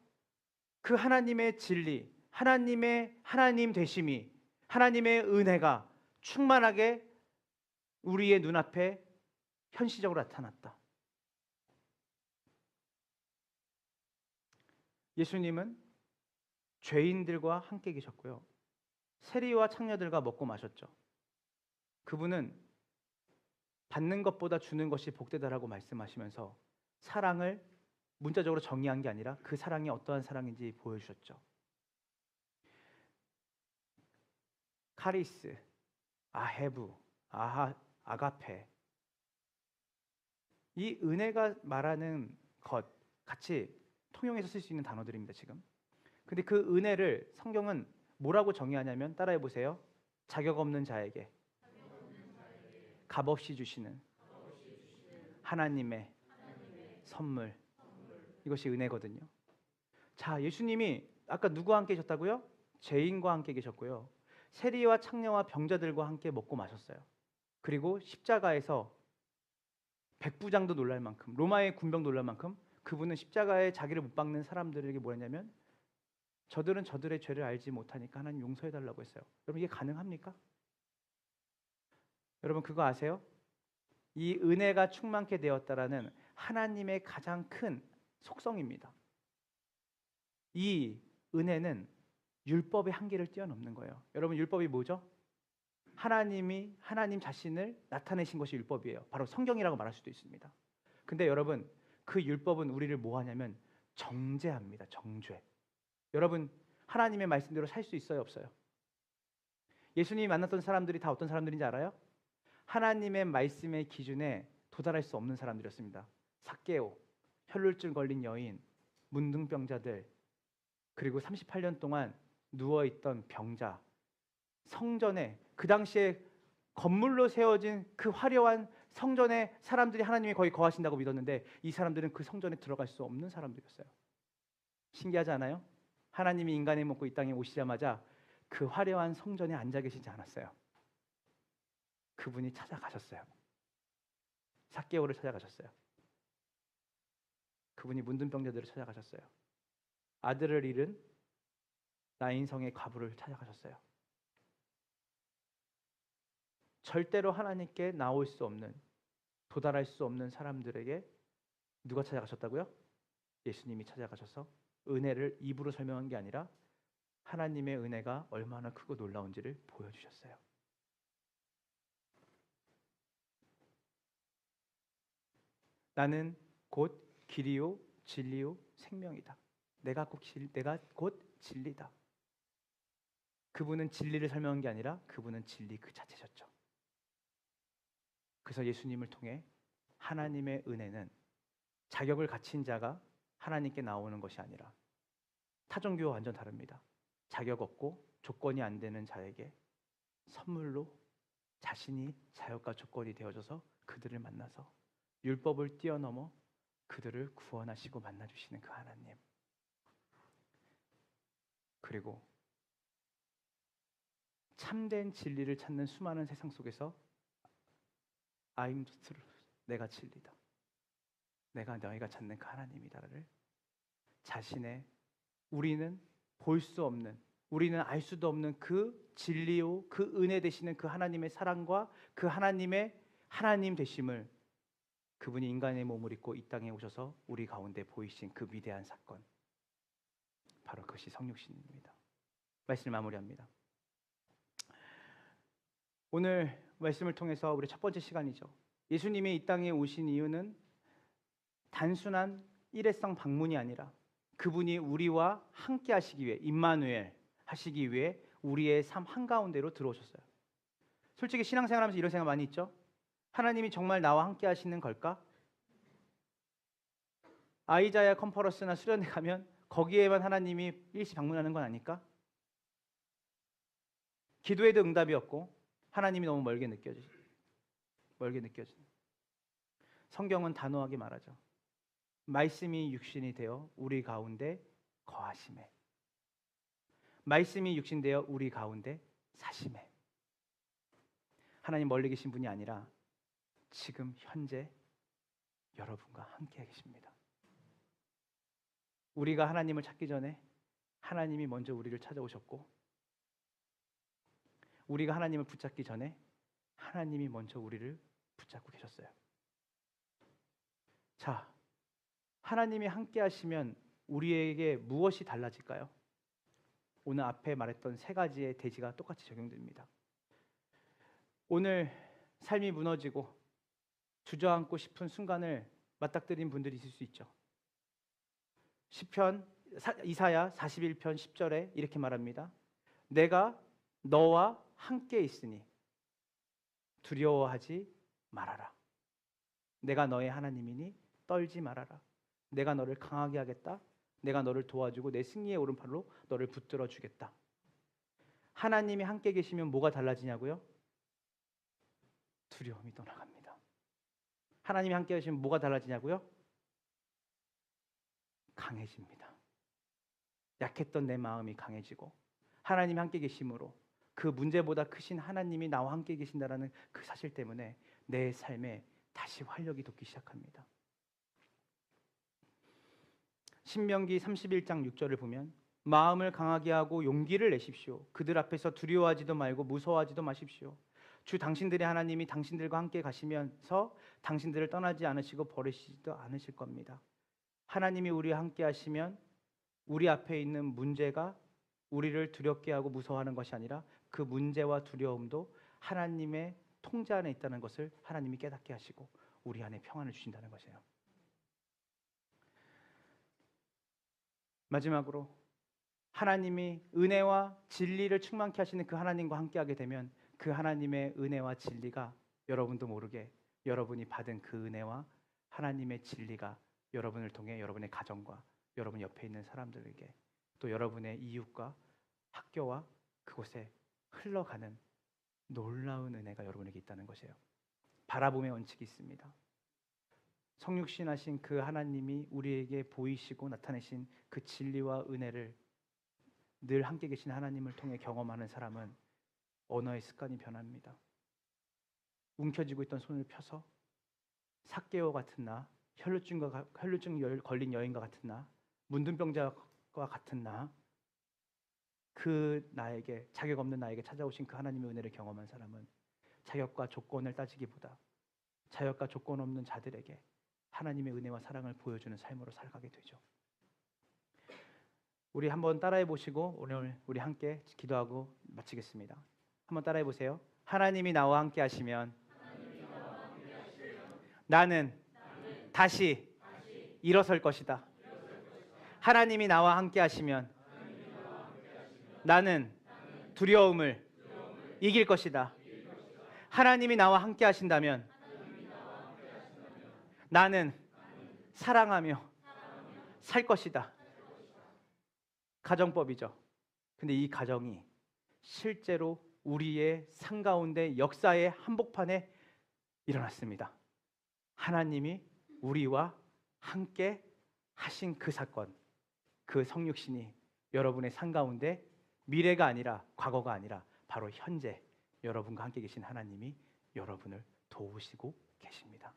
그 하나님의 진리, 하나님의 하나님 되심이, 하나님의 은혜가 충만하게 우리의 눈앞에 현실적으로 나타났다. 예수님은 죄인들과 함께 계셨고요. 세리와 창녀들과 먹고 마셨죠. 그분은 받는 것보다 주는 것이 복되다라고 말씀하시면서 사랑을 문자적으로 정의한 게 아니라 그 사랑이 어떠한 사랑인지 보여주셨죠. 카리스, 아헤브, 아가페, 이 은혜가 말하는 것 같이 통용해서 쓸 수 있는 단어들입니다. 지금. 근데 그 은혜를 성경은 뭐라고 정의하냐면 따라해 보세요. 자격 없는 자에게 값없이 주시는 하나님의 선물. 이것이 은혜거든요. 자, 예수님이 아까 누구와 함께 계셨다고요? 죄인과 함께 계셨고요. 세리와 창녀와 병자들과 함께 먹고 마셨어요. 그리고 십자가에서 백부장도 놀랄 만큼, 로마의 군병 놀랄 만큼 그분은 십자가에 자기를 못 박는 사람들에게 뭐랬냐면 저들은 저들의 죄를 알지 못하니까 하나님 용서해달라고 했어요. 여러분 이게 가능합니까? 여러분 그거 아세요? 이 은혜가 충만케 되었다라는 하나님의 가장 큰 속성입니다. 이 은혜는 율법의 한계를 뛰어넘는 거예요. 여러분 율법이 뭐죠? 하나님 자신을 나타내신 것이 율법이에요. 바로 성경이라고 말할 수도 있습니다. 근데 여러분 그 율법은 우리를 뭐 하냐면 정죄합니다. 정죄. 여러분 하나님의 말씀대로 살 수 있어요, 없어요? 예수님이 만났던 사람들이 다 어떤 사람들인지 알아요? 하나님의 말씀의 기준에 도달할 수 없는 사람들이었습니다. 삭개오, 혈루증 걸린 여인, 문둥병자들, 그리고 38년 동안 누워있던 병자, 성전에 그 당시에 건물로 세워진 그 화려한 성전에 사람들이 하나님이 거의 거하신다고 믿었는데 이 사람들은 그 성전에 들어갈 수 없는 사람들이었어요. 신기하지 않아요? 하나님이 인간의 몸고 이 땅에 오시자마자 그 화려한 성전에 앉아 계시지 않았어요. 그분이 찾아가셨어요. 삭개오를 찾아가셨어요. 그분이 문둥병자들을 찾아가셨어요. 아들을 잃은 나인성의 과부를 찾아가셨어요. 절대로 하나님께 나올 수 없는, 도달할 수 없는 사람들에게 누가 찾아가셨다고요? 예수님이 찾아가셔서 은혜를 입으로 설명한 게 아니라 하나님의 은혜가 얼마나 크고 놀라운지를 보여주셨어요. 나는 곧 길이요 진리요 생명이다. 내가 곧 진리다. 그분은 진리를 설명한 게 아니라 그분은 진리 그 자체셨죠. 그래서 예수님을 통해 하나님의 은혜는 자격을 갖춘 자가 하나님께 나오는 것이 아니라 타종교와 완전 다릅니다. 자격 없고 조건이 안 되는 자에게 선물로 자신이 자격과 조건이 되어져서 그들을 만나서 율법을 뛰어넘어 그들을 구원하시고 만나주시는 그 하나님. 그리고 참된 진리를 찾는 수많은 세상 속에서 I'm the truth. 내가 진리다. 내가 너희가 찾는 그 하나님이다를 자신의 우리는 볼 수 없는 우리는 알 수도 없는 그 진리요 그 은혜 되시는 그 하나님의 사랑과 그 하나님의 하나님 되심을 그분이 인간의 몸을 입고 이 땅에 오셔서 우리 가운데 보이신 그 위대한 사건 바로 그것이 성육신입니다. 말씀을 마무리합니다. 오늘 말씀을 통해서 우리 첫 번째 시간이죠. 예수님이 이 땅에 오신 이유는 단순한 일회성 방문이 아니라 그분이 우리와 함께 하시기 위해 임마누엘 하시기 위해 우리의 삶 한가운데로 들어오셨어요. 솔직히 신앙생활하면서 이런 생각 많이 있죠? 하나님이 정말 나와 함께 하시는 걸까? 아이자야 컨퍼런스나 수련회 가면 거기에만 하나님이 일시 방문하는 건 아닐까? 기도에도 응답이 없고 하나님이 너무 멀게 느껴지는. 성경은 단호하게 말하죠. 말씀이 육신이 되어 우리 가운데 거하심에. 말씀이 육신되어 우리 가운데 사심에. 하나님 멀리 계신 분이 아니라 지금 현재 여러분과 함께 계십니다. 우리가 하나님을 찾기 전에 하나님이 먼저 우리를 찾아오셨고 우리가 하나님을 붙잡기 전에 하나님이 먼저 우리를 붙잡고 계셨어요. 자, 하나님이 함께 하시면 우리에게 무엇이 달라질까요? 오늘 앞에 말했던 세 가지의 대지가 똑같이 적용됩니다. 오늘 삶이 무너지고 주저앉고 싶은 순간을 맞닥뜨린 분들이 있을 수 있죠. 이사야 41편 10절에 이렇게 말합니다. 내가 너와 함께 있으니 두려워하지 말아라. 내가 너의 하나님이니 떨지 말아라. 내가 너를 강하게 하겠다. 내가 너를 도와주고 내 승리의 오른팔로 너를 붙들어 주겠다. 하나님이 함께 계시면 뭐가 달라지냐고요? 두려움이 떠나갑니다. 하나님이 함께 계시면 뭐가 달라지냐고요? 강해집니다. 약했던 내 마음이 강해지고 하나님이 함께 계심으로 그 문제보다 크신 하나님이 나와 함께 계신다라는 그 사실 때문에 내 삶에 다시 활력이 돋기 시작합니다. 신명기 31장 6절을 보면 마음을 강하게 하고 용기를 내십시오. 그들 앞에서 두려워하지도 말고 무서워하지도 마십시오. 주 당신들의 하나님이 당신들과 함께 가시면서 당신들을 떠나지 않으시고 버리시지도 않으실 겁니다. 하나님이 우리와 함께 하시면 우리 앞에 있는 문제가 우리를 두렵게 하고 무서워하는 것이 아니라 그 문제와 두려움도 하나님의 통제 안에 있다는 것을 하나님이 깨닫게 하시고 우리 안에 평안을 주신다는 것이에요. 마지막으로 하나님이 은혜와 진리를 충만케 하시는 그 하나님과 함께하게 되면 그 하나님의 은혜와 진리가 여러분도 모르게 여러분이 받은 그 은혜와 하나님의 진리가 여러분을 통해 여러분의 가정과 여러분 옆에 있는 사람들에게 또 여러분의 이웃과 학교와 그곳에 흘러가는 놀라운 은혜가 여러분에게 있다는 것이에요. 바라봄의 원칙이 있습니다. 성육신하신 그 하나님이 우리에게 보이시고 나타내신 그 진리와 은혜를 늘 함께 계신 하나님을 통해 경험하는 사람은 언어의 습관이 변합니다. 움켜쥐고 있던 손을 펴서 삭개오 같은 나, 혈루증 걸린 여인과 같은 나, 문둥병자와 같은 나, 그 나에게 자격 없는 나에게 찾아오신 그 하나님의 은혜를 경험한 사람은 자격과 조건을 따지기보다 자격과 조건 없는 자들에게 하나님의 은혜와 사랑을 보여주는 삶으로 살아가게 되죠. 우리 한번 따라해 보시고 오늘 우리 함께 기도하고 마치겠습니다. 한번 따라해 보세요. 하나님이 나와 함께 하시면 나는 다시 일어설 것이다. 하나님이 나와 함께 하시면 나는 두려움을 이길 것이다. 하나님이 나와 함께 하신다면 나는 사랑하며 살 것이다. 가정법이죠. 근데 이 가정이 실제로 우리의 삶 가운데 역사의 한복판에 일어났습니다. 하나님이 우리와 함께 하신 그 사건, 그 성육신이 여러분의 삶 가운데 미래가 아니라 과거가 아니라 바로 현재 여러분과 함께 계신 하나님이 여러분을 도우시고 계십니다.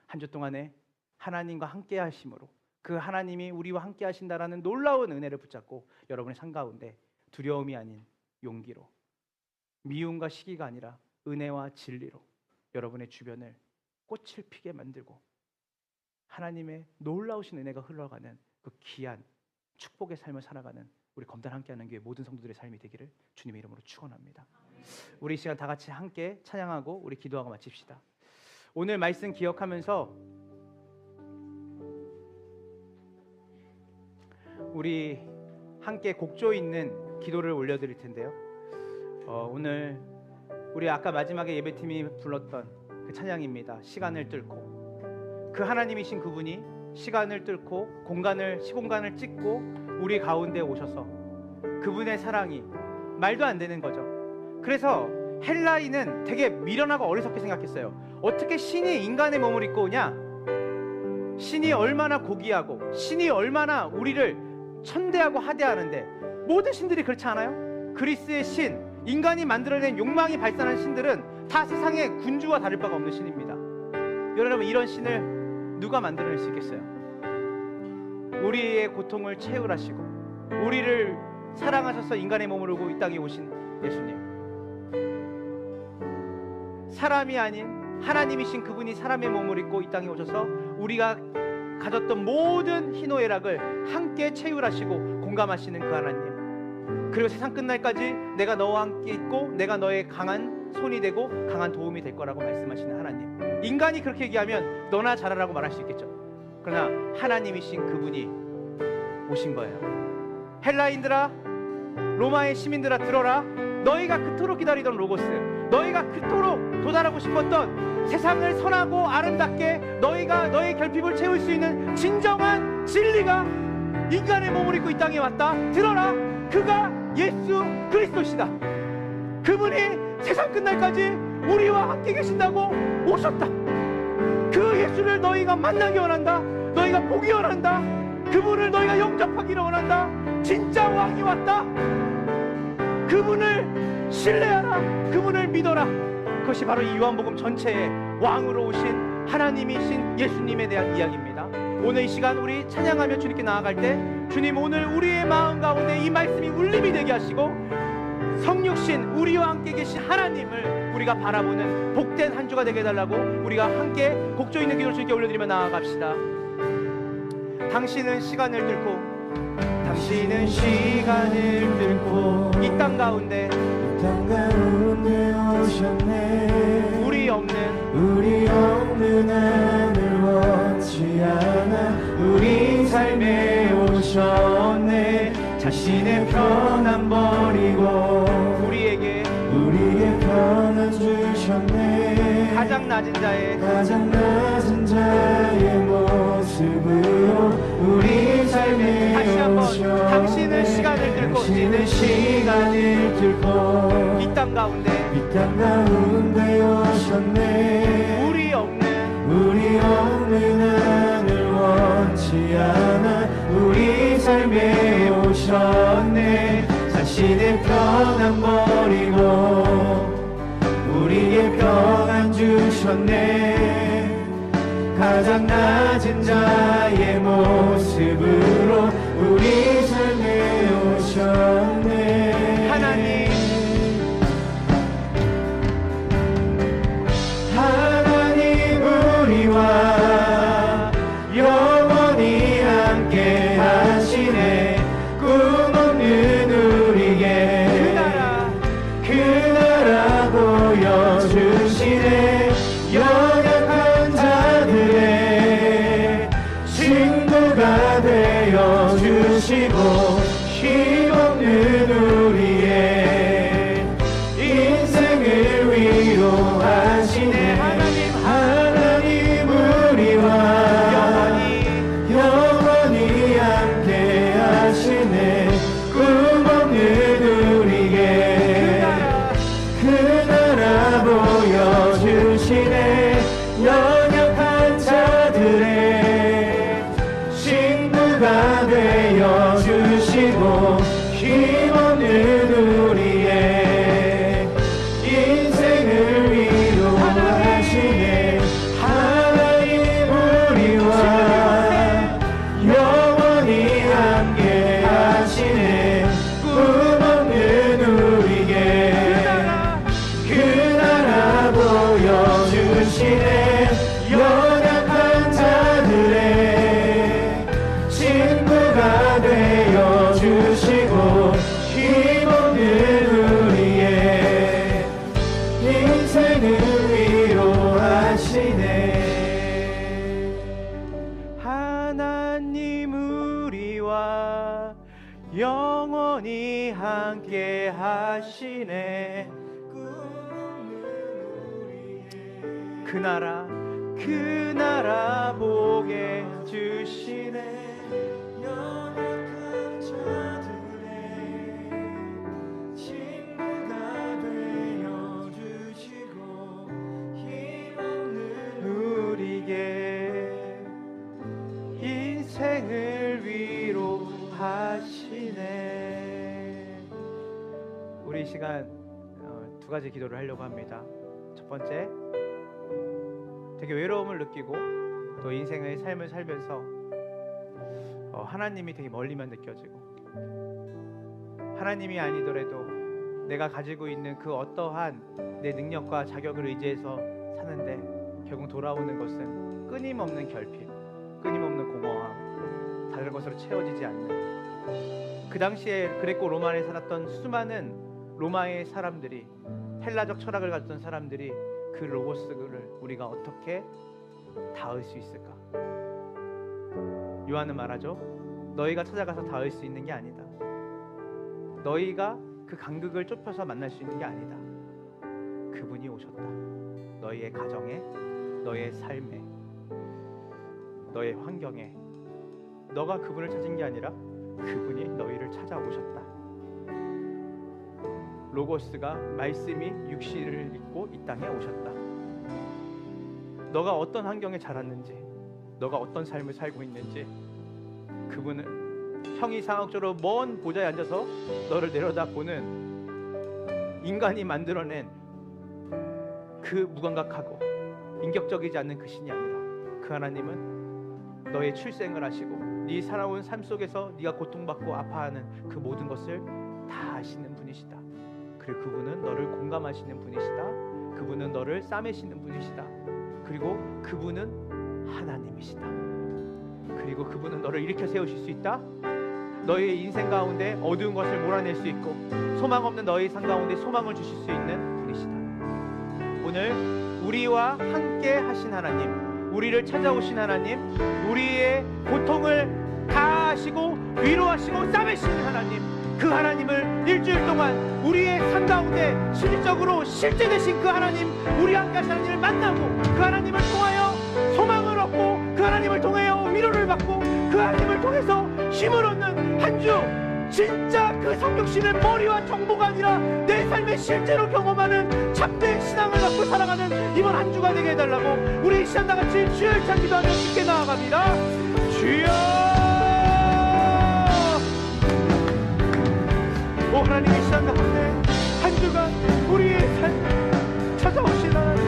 한 주 동안에 하나님과 함께 하심으로 그 하나님이 우리와 함께 하신다라는 놀라운 은혜를 붙잡고 여러분의 삶 가운데 두려움이 아닌 용기로, 미움과 시기가 아니라 은혜와 진리로 여러분의 주변을 꽃을 피게 만들고 하나님의 놀라우신 은혜가 흘러가는 그 귀한 축복의 삶을 살아가는 우리 검단 함께하는 교회 모든 성도들의 삶이 되기를 주님의 이름으로 축원합니다. 우리 이 시간 다 같이 함께 찬양하고 우리 기도하고 마칩시다. 오늘 말씀 기억하면서 우리 함께 곡조 있는 기도를 올려드릴 텐데요. 오늘 우리 아까 마지막에 예배팀이 불렀던 그 찬양입니다. 시간을 뚫고 그 하나님이신 그분이 시간을 뚫고 시공간을 찍고 우리 가운데 오셔서 그분의 사랑이 말도 안 되는 거죠. 그래서 헬라인은 되게 미련하고 어리석게 생각했어요. 어떻게 신이 인간의 몸을 입고 오냐? 신이 얼마나 고귀하고 신이 얼마나 우리를 천대하고 하대하는데 모든 신들이 그렇지 않아요? 그리스의 신, 인간이 만들어낸 욕망이 발산한 신들은 다 세상의 군주와 다를 바가 없는 신입니다. 여러분, 이런 신을 누가 만들어낼 수 있겠어요? 우리의 고통을 채울하시고 우리를 사랑하셔서 인간의 몸을 오고 이 땅에 오신 예수님, 사람이 아닌 하나님이신 그분이 사람의 몸을 입고 이 땅에 오셔서 우리가 가졌던 모든 희노애락을 함께 채울하시고 공감하시는 그 하나님, 그리고 세상 끝날까지 내가 너와 함께 있고 내가 너의 강한 강한 손이 되고 강한 도움이 될 거라고 말씀하시는 하나님. 인간이 그렇게 얘기하면 너나 잘하라고 말할 수 있겠죠. 그러나 하나님이신 그분이 오신 거예요. 헬라인들아, 로마의 시민들아, 들어라. 너희가 그토록 기다리던 로고스, 너희가 그토록 도달하고 싶었던 세상을 선하고 아름답게 너희가 너의 결핍을 채울 수 있는 진정한 진리가 인간의 몸을 입고 이 땅에 왔다. 들어라. 그가 예수 그리스도시다. 그분이 세상 끝날까지 우리와 함께 계신다고 오셨다. 그 예수를 너희가 만나기 원한다. 너희가 보기 원한다. 그분을 너희가 영접하기를 원한다. 진짜 왕이 왔다. 그분을 신뢰하라. 그분을 믿어라. 그것이 바로 이 요한복음 전체의 왕으로 오신 하나님이신 예수님에 대한 이야기입니다. 오늘 이 시간 우리 찬양하며 주님께 나아갈 때 주님, 오늘 우리의 마음 가운데 이 말씀이 울림이 되게 하시고 성육신 우리와 함께 계신 하나님을 우리가 바라보는 복된 한 주가 되게 해달라고 우리가 함께 곡조 있는 기도를 주님께 올려드리며 나아갑시다. 당신은 시간을 뚫고 이 땅 가운데 오셨네. 우리 없는 하늘 원치 않아 우리 삶에 오셨네. 자신의 편안 버리고 우리에게 편안 주셨네. 가장 낮은 자의 모습으로 우리 삶에 다시 한번 당신은 시간을 뚫고 이 땅 가운데 오셨네. 우리 없는 하늘 원치 않아 우리 삶에 오셨네. 자신의 편안 버리고 우리의 평안 주셨네. 가장 낮은 자의 모습으로 우리 삶에 오셨네. 하나님 우리와 영원히 함께 하시네. 꿈없는 우리에게 그 나라 보여주시네. 연약한 자들의 친구가 되어주시고 힘없는 우리의 인생을 위로하시네. 하나님 우리와 영원히 함께 하시네. 꿈없는 우리에게 그 나라 보여주시네. 연약한 자들의 친구가 되어주시고 힘없는 우리의 인생을 위로하시네. 하나님 우리와 영원히 함께 하시네. 꿈없는 우리에게 그 나라 보여주시네. 연약한 자들의 친구가 되어주시고 힘없는 우리의 인생을 위로하시네. 하나님 우리와 영원히 함께 하시네. 그 나라 보게 주시네. 연약한 자들의 친구가 되어주시고 힘없는 우리에게 인생을 위로하시네. 우리 이 시간 두 가지 기도를 하려고 합니다. 첫 번째, 되게 외로움을 느끼고 또 인생의 삶을 살면서 하나님이 되게 멀리만 느껴지고 하나님이 아니더라도 내가 가지고 있는 그 어떠한 내 능력과 자격을 의지해서 사는데 결국 돌아오는 것은 끊임없는 결핍, 끊임없는 공허함, 다른 것으로 채워지지 않는. 그 당시에 그레코 로마에 살았던 수많은 로마의 사람들이 헬라적 철학을 가졌던 사람들이 그 로고스를 우리가 어떻게 닿을 수 있을까? 요한은 말하죠. 너희가 찾아가서 닿을 수 있는 게 아니다. 너희가 그 간극을 좁혀서 만날 수 있는 게 아니다. 그분이 오셨다. 너희의 가정에, 너희의 삶에, 너의 환경에 너가 그분을 찾은 게 아니라 그분이 너희를 찾아오셨다. 로고스가 말씀이 육신을 입고 이 땅에 오셨다. 너가 어떤 환경에 자랐는지, 너가 어떤 삶을 살고 있는지, 그분은 형이상학적으로 먼 보좌에 앉아서 너를 내려다보는 인간이 만들어낸 그 무감각하고 인격적이지 않는 그 신이 아니라 그 하나님은 너의 출생을 하시고 네 살아온 삶 속에서 네가 고통받고 아파하는 그 모든 것을 다 아시는 분이시다. 그리고 그분은 너를 공감하시는 분이시다. 그분은 너를 싸매시는 분이시다. 그리고 그분은 하나님이시다. 그리고 그분은 너를 일으켜 세우실 수 있다. 너의 인생 가운데 어두운 것을 몰아낼 수 있고 소망 없는 너의 삶 가운데 소망을 주실 수 있는 분이시다. 오늘 우리와 함께 하신 하나님, 우리를 찾아오신 하나님, 우리의 고통을 다 아시고 위로하시고 싸매시는 하나님, 그 하나님을 일주일 동안 우리의 삶 가운데 실질적으로 실제되신 그 하나님, 우리 함께 하신 하나님을 만나고 그 하나님을 통하여 소망을 얻고 그 하나님을 통하여 위로를 받고 그 하나님을 통해서 힘을 얻는 한 주, 진짜 그 성육신의 머리와 정보가 아니라 내 삶에 실제로 경험하는 참된 신앙을 갖고 살아가는 이번 한 주가 되게 해달라고 우리 이 시간 다같이 주여 일창 기도하며 함께 나아갑니다. 주여, 오 하나님, 이 시간 가운데 한 주간 우리의 삶 찾아오신 하나님,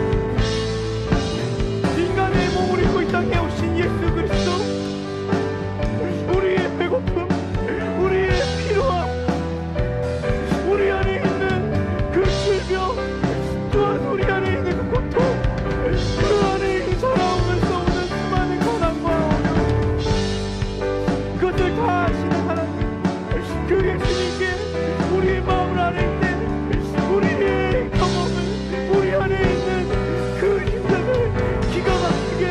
인간의 몸을 입고 이 땅에 오신 예수 그리스도, 우리의 배고픔, 우리의 필요함, 우리 안에 있는 그 질병, 또한 우리 안에 있는 그 고통, 그 안에 살아오면서 오는 수많은 고난과 어려움, 그것을 다 아시는 하나님, 그 예수님께 우리의 마음을 아뢰 때 우리의 경험을, 우리 안에 있는 그 인생을 기가 막히게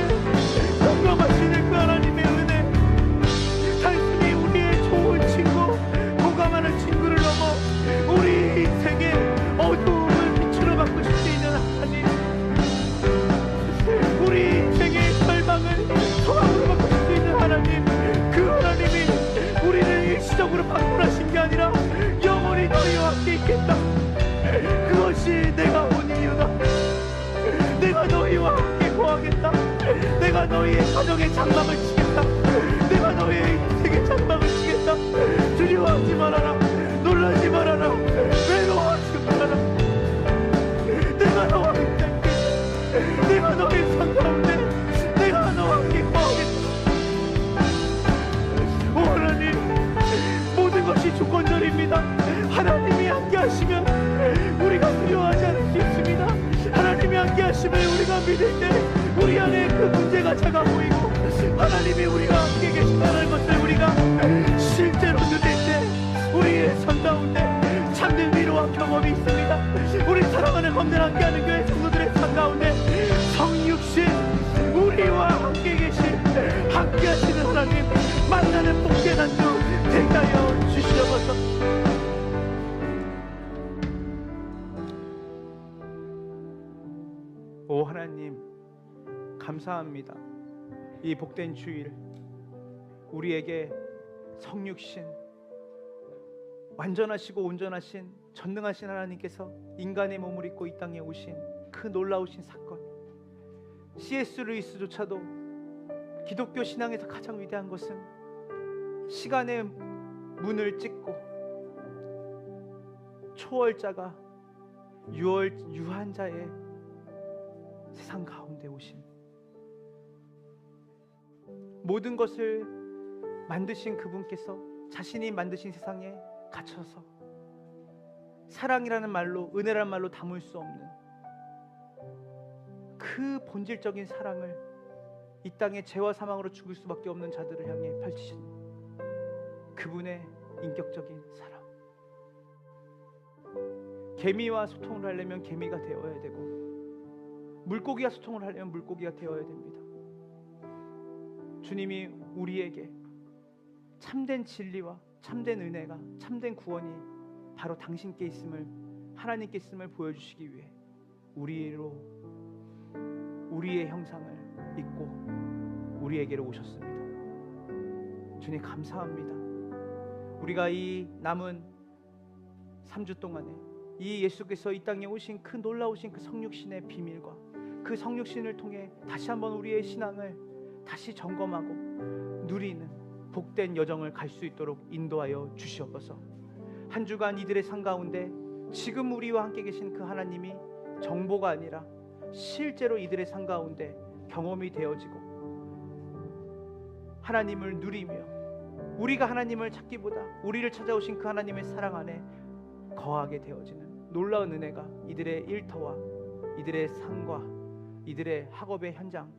공감하시는 그 하나님의 은혜, 단순히 우리의 좋은 친구, 공감하는 친구를 넘어 우리 인생의 어두움을 빛으로 바꾸실 수 있는 하나님, 우리 인생의 절망을 소망으로 바꾸실 수 있는 하나님, 그 하나님이 우리를 일시적으로 방문하신 게 아니라 영원히 너희와 함께 있겠다. 그것이 내가 온 이유다. 내가 너희와 함께 거하겠다. 내가 너희의 가정의 장막을 치겠다. 내가 너희의 인생의 장막을 치겠다. 두려워하지 말아라. 놀라지 말아라. 외로워하지 말아라. 내가 너와 함께 있겠다. 내가 너의 삶 가운데 내가 너와 함께 거하겠다. 오 하나님, 모든 것이 조건절입니다. 하나님이 함께 하시면 우리가 두려워하지 않을 수 있습니다. 하나님이 함께 하시면 우리가 믿을 때 우리 안에 그 문제가 작아 보이고 하나님이 우리가 함께 계신다는 것을 우리가 실제로 누릴 때 우리의 삶 가운데 참된 위로와 경험이 있습니다. 우리 사랑하는 검들 함께하는 교회 성도들의 삶 가운데 성육신 우리와 함께 계신 함께 하시는 하나님 만나는 복된 한 주 되게 하여 주시옵소서. 오 하나님, 감사합니다. 이 복된 주일 우리에게 성육신, 완전하시고 온전하신 전능하신 하나님께서 인간의 몸을 입고 이 땅에 오신 그 놀라우신 사건, C.S. 루이스조차도 기독교 신앙에서 가장 위대한 것은 시간의 문을 찍고 초월자가 유한자의 세상 가운데 오신, 모든 것을 만드신 그분께서 자신이 만드신 세상에 갇혀서 사랑이라는 말로, 은혜라는 말로 담을 수 없는 그 본질적인 사랑을 이 땅에 죄와 사망으로 죽을 수밖에 없는 자들을 향해 펼치신 그분의 인격적인 사랑, 개미와 소통을 하려면 개미가 되어야 되고, 물고기와 소통을 하려면 물고기가 되어야 됩니다. 주님이 우리에게 참된 진리와 참된 은혜가, 참된 구원이 바로 당신께 있음을, 하나님께 있음을 보여주시기 위해 우리로 우리의 형상을 입고 우리에게로 오셨습니다. 주님 감사합니다. 우리가 이 남은 3주 동안에 이 예수께서 이 땅에 오신 그 놀라우신 그 성육신의 비밀과 그 성육신을 통해 다시 한번 우리의 신앙을 다시 점검하고 누리는 복된 여정을 갈 수 있도록 인도하여 주시옵소서. 한 주간 이들의 삶 가운데 지금 우리와 함께 계신 그 하나님이 정보가 아니라 실제로 이들의 삶 가운데 경험이 되어지고, 하나님을 누리며 우리가 하나님을 찾기보다 우리를 찾아오신 그 하나님의 사랑 안에 거하게 되어지는 놀라운 은혜가 이들의 일터와 이들의 삶과 이들의 학업의 현장,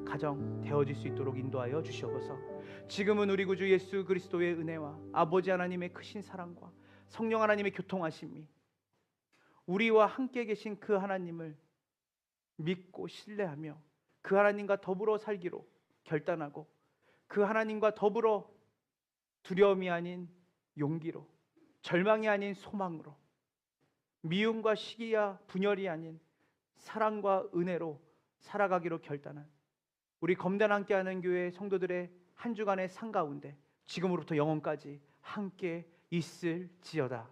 가정 되어질 수 있도록 인도하여 주시옵소서. 지금은 우리 구주 예수 그리스도의 은혜와 아버지 하나님의 크신 사랑과 성령 하나님의 교통하심이 우리와 함께 계신 그 하나님을 믿고 신뢰하며 그 하나님과 더불어 살기로 결단하고, 그 하나님과 더불어 두려움이 아닌 용기로, 절망이 아닌 소망으로, 미움과 시기와 분열이 아닌 사랑과 은혜로 살아가기로 결단한 우리 검단 함께하는 교회 성도들의 한 주간의 삶 가운데 지금으로부터 영원까지 함께 있을지어다.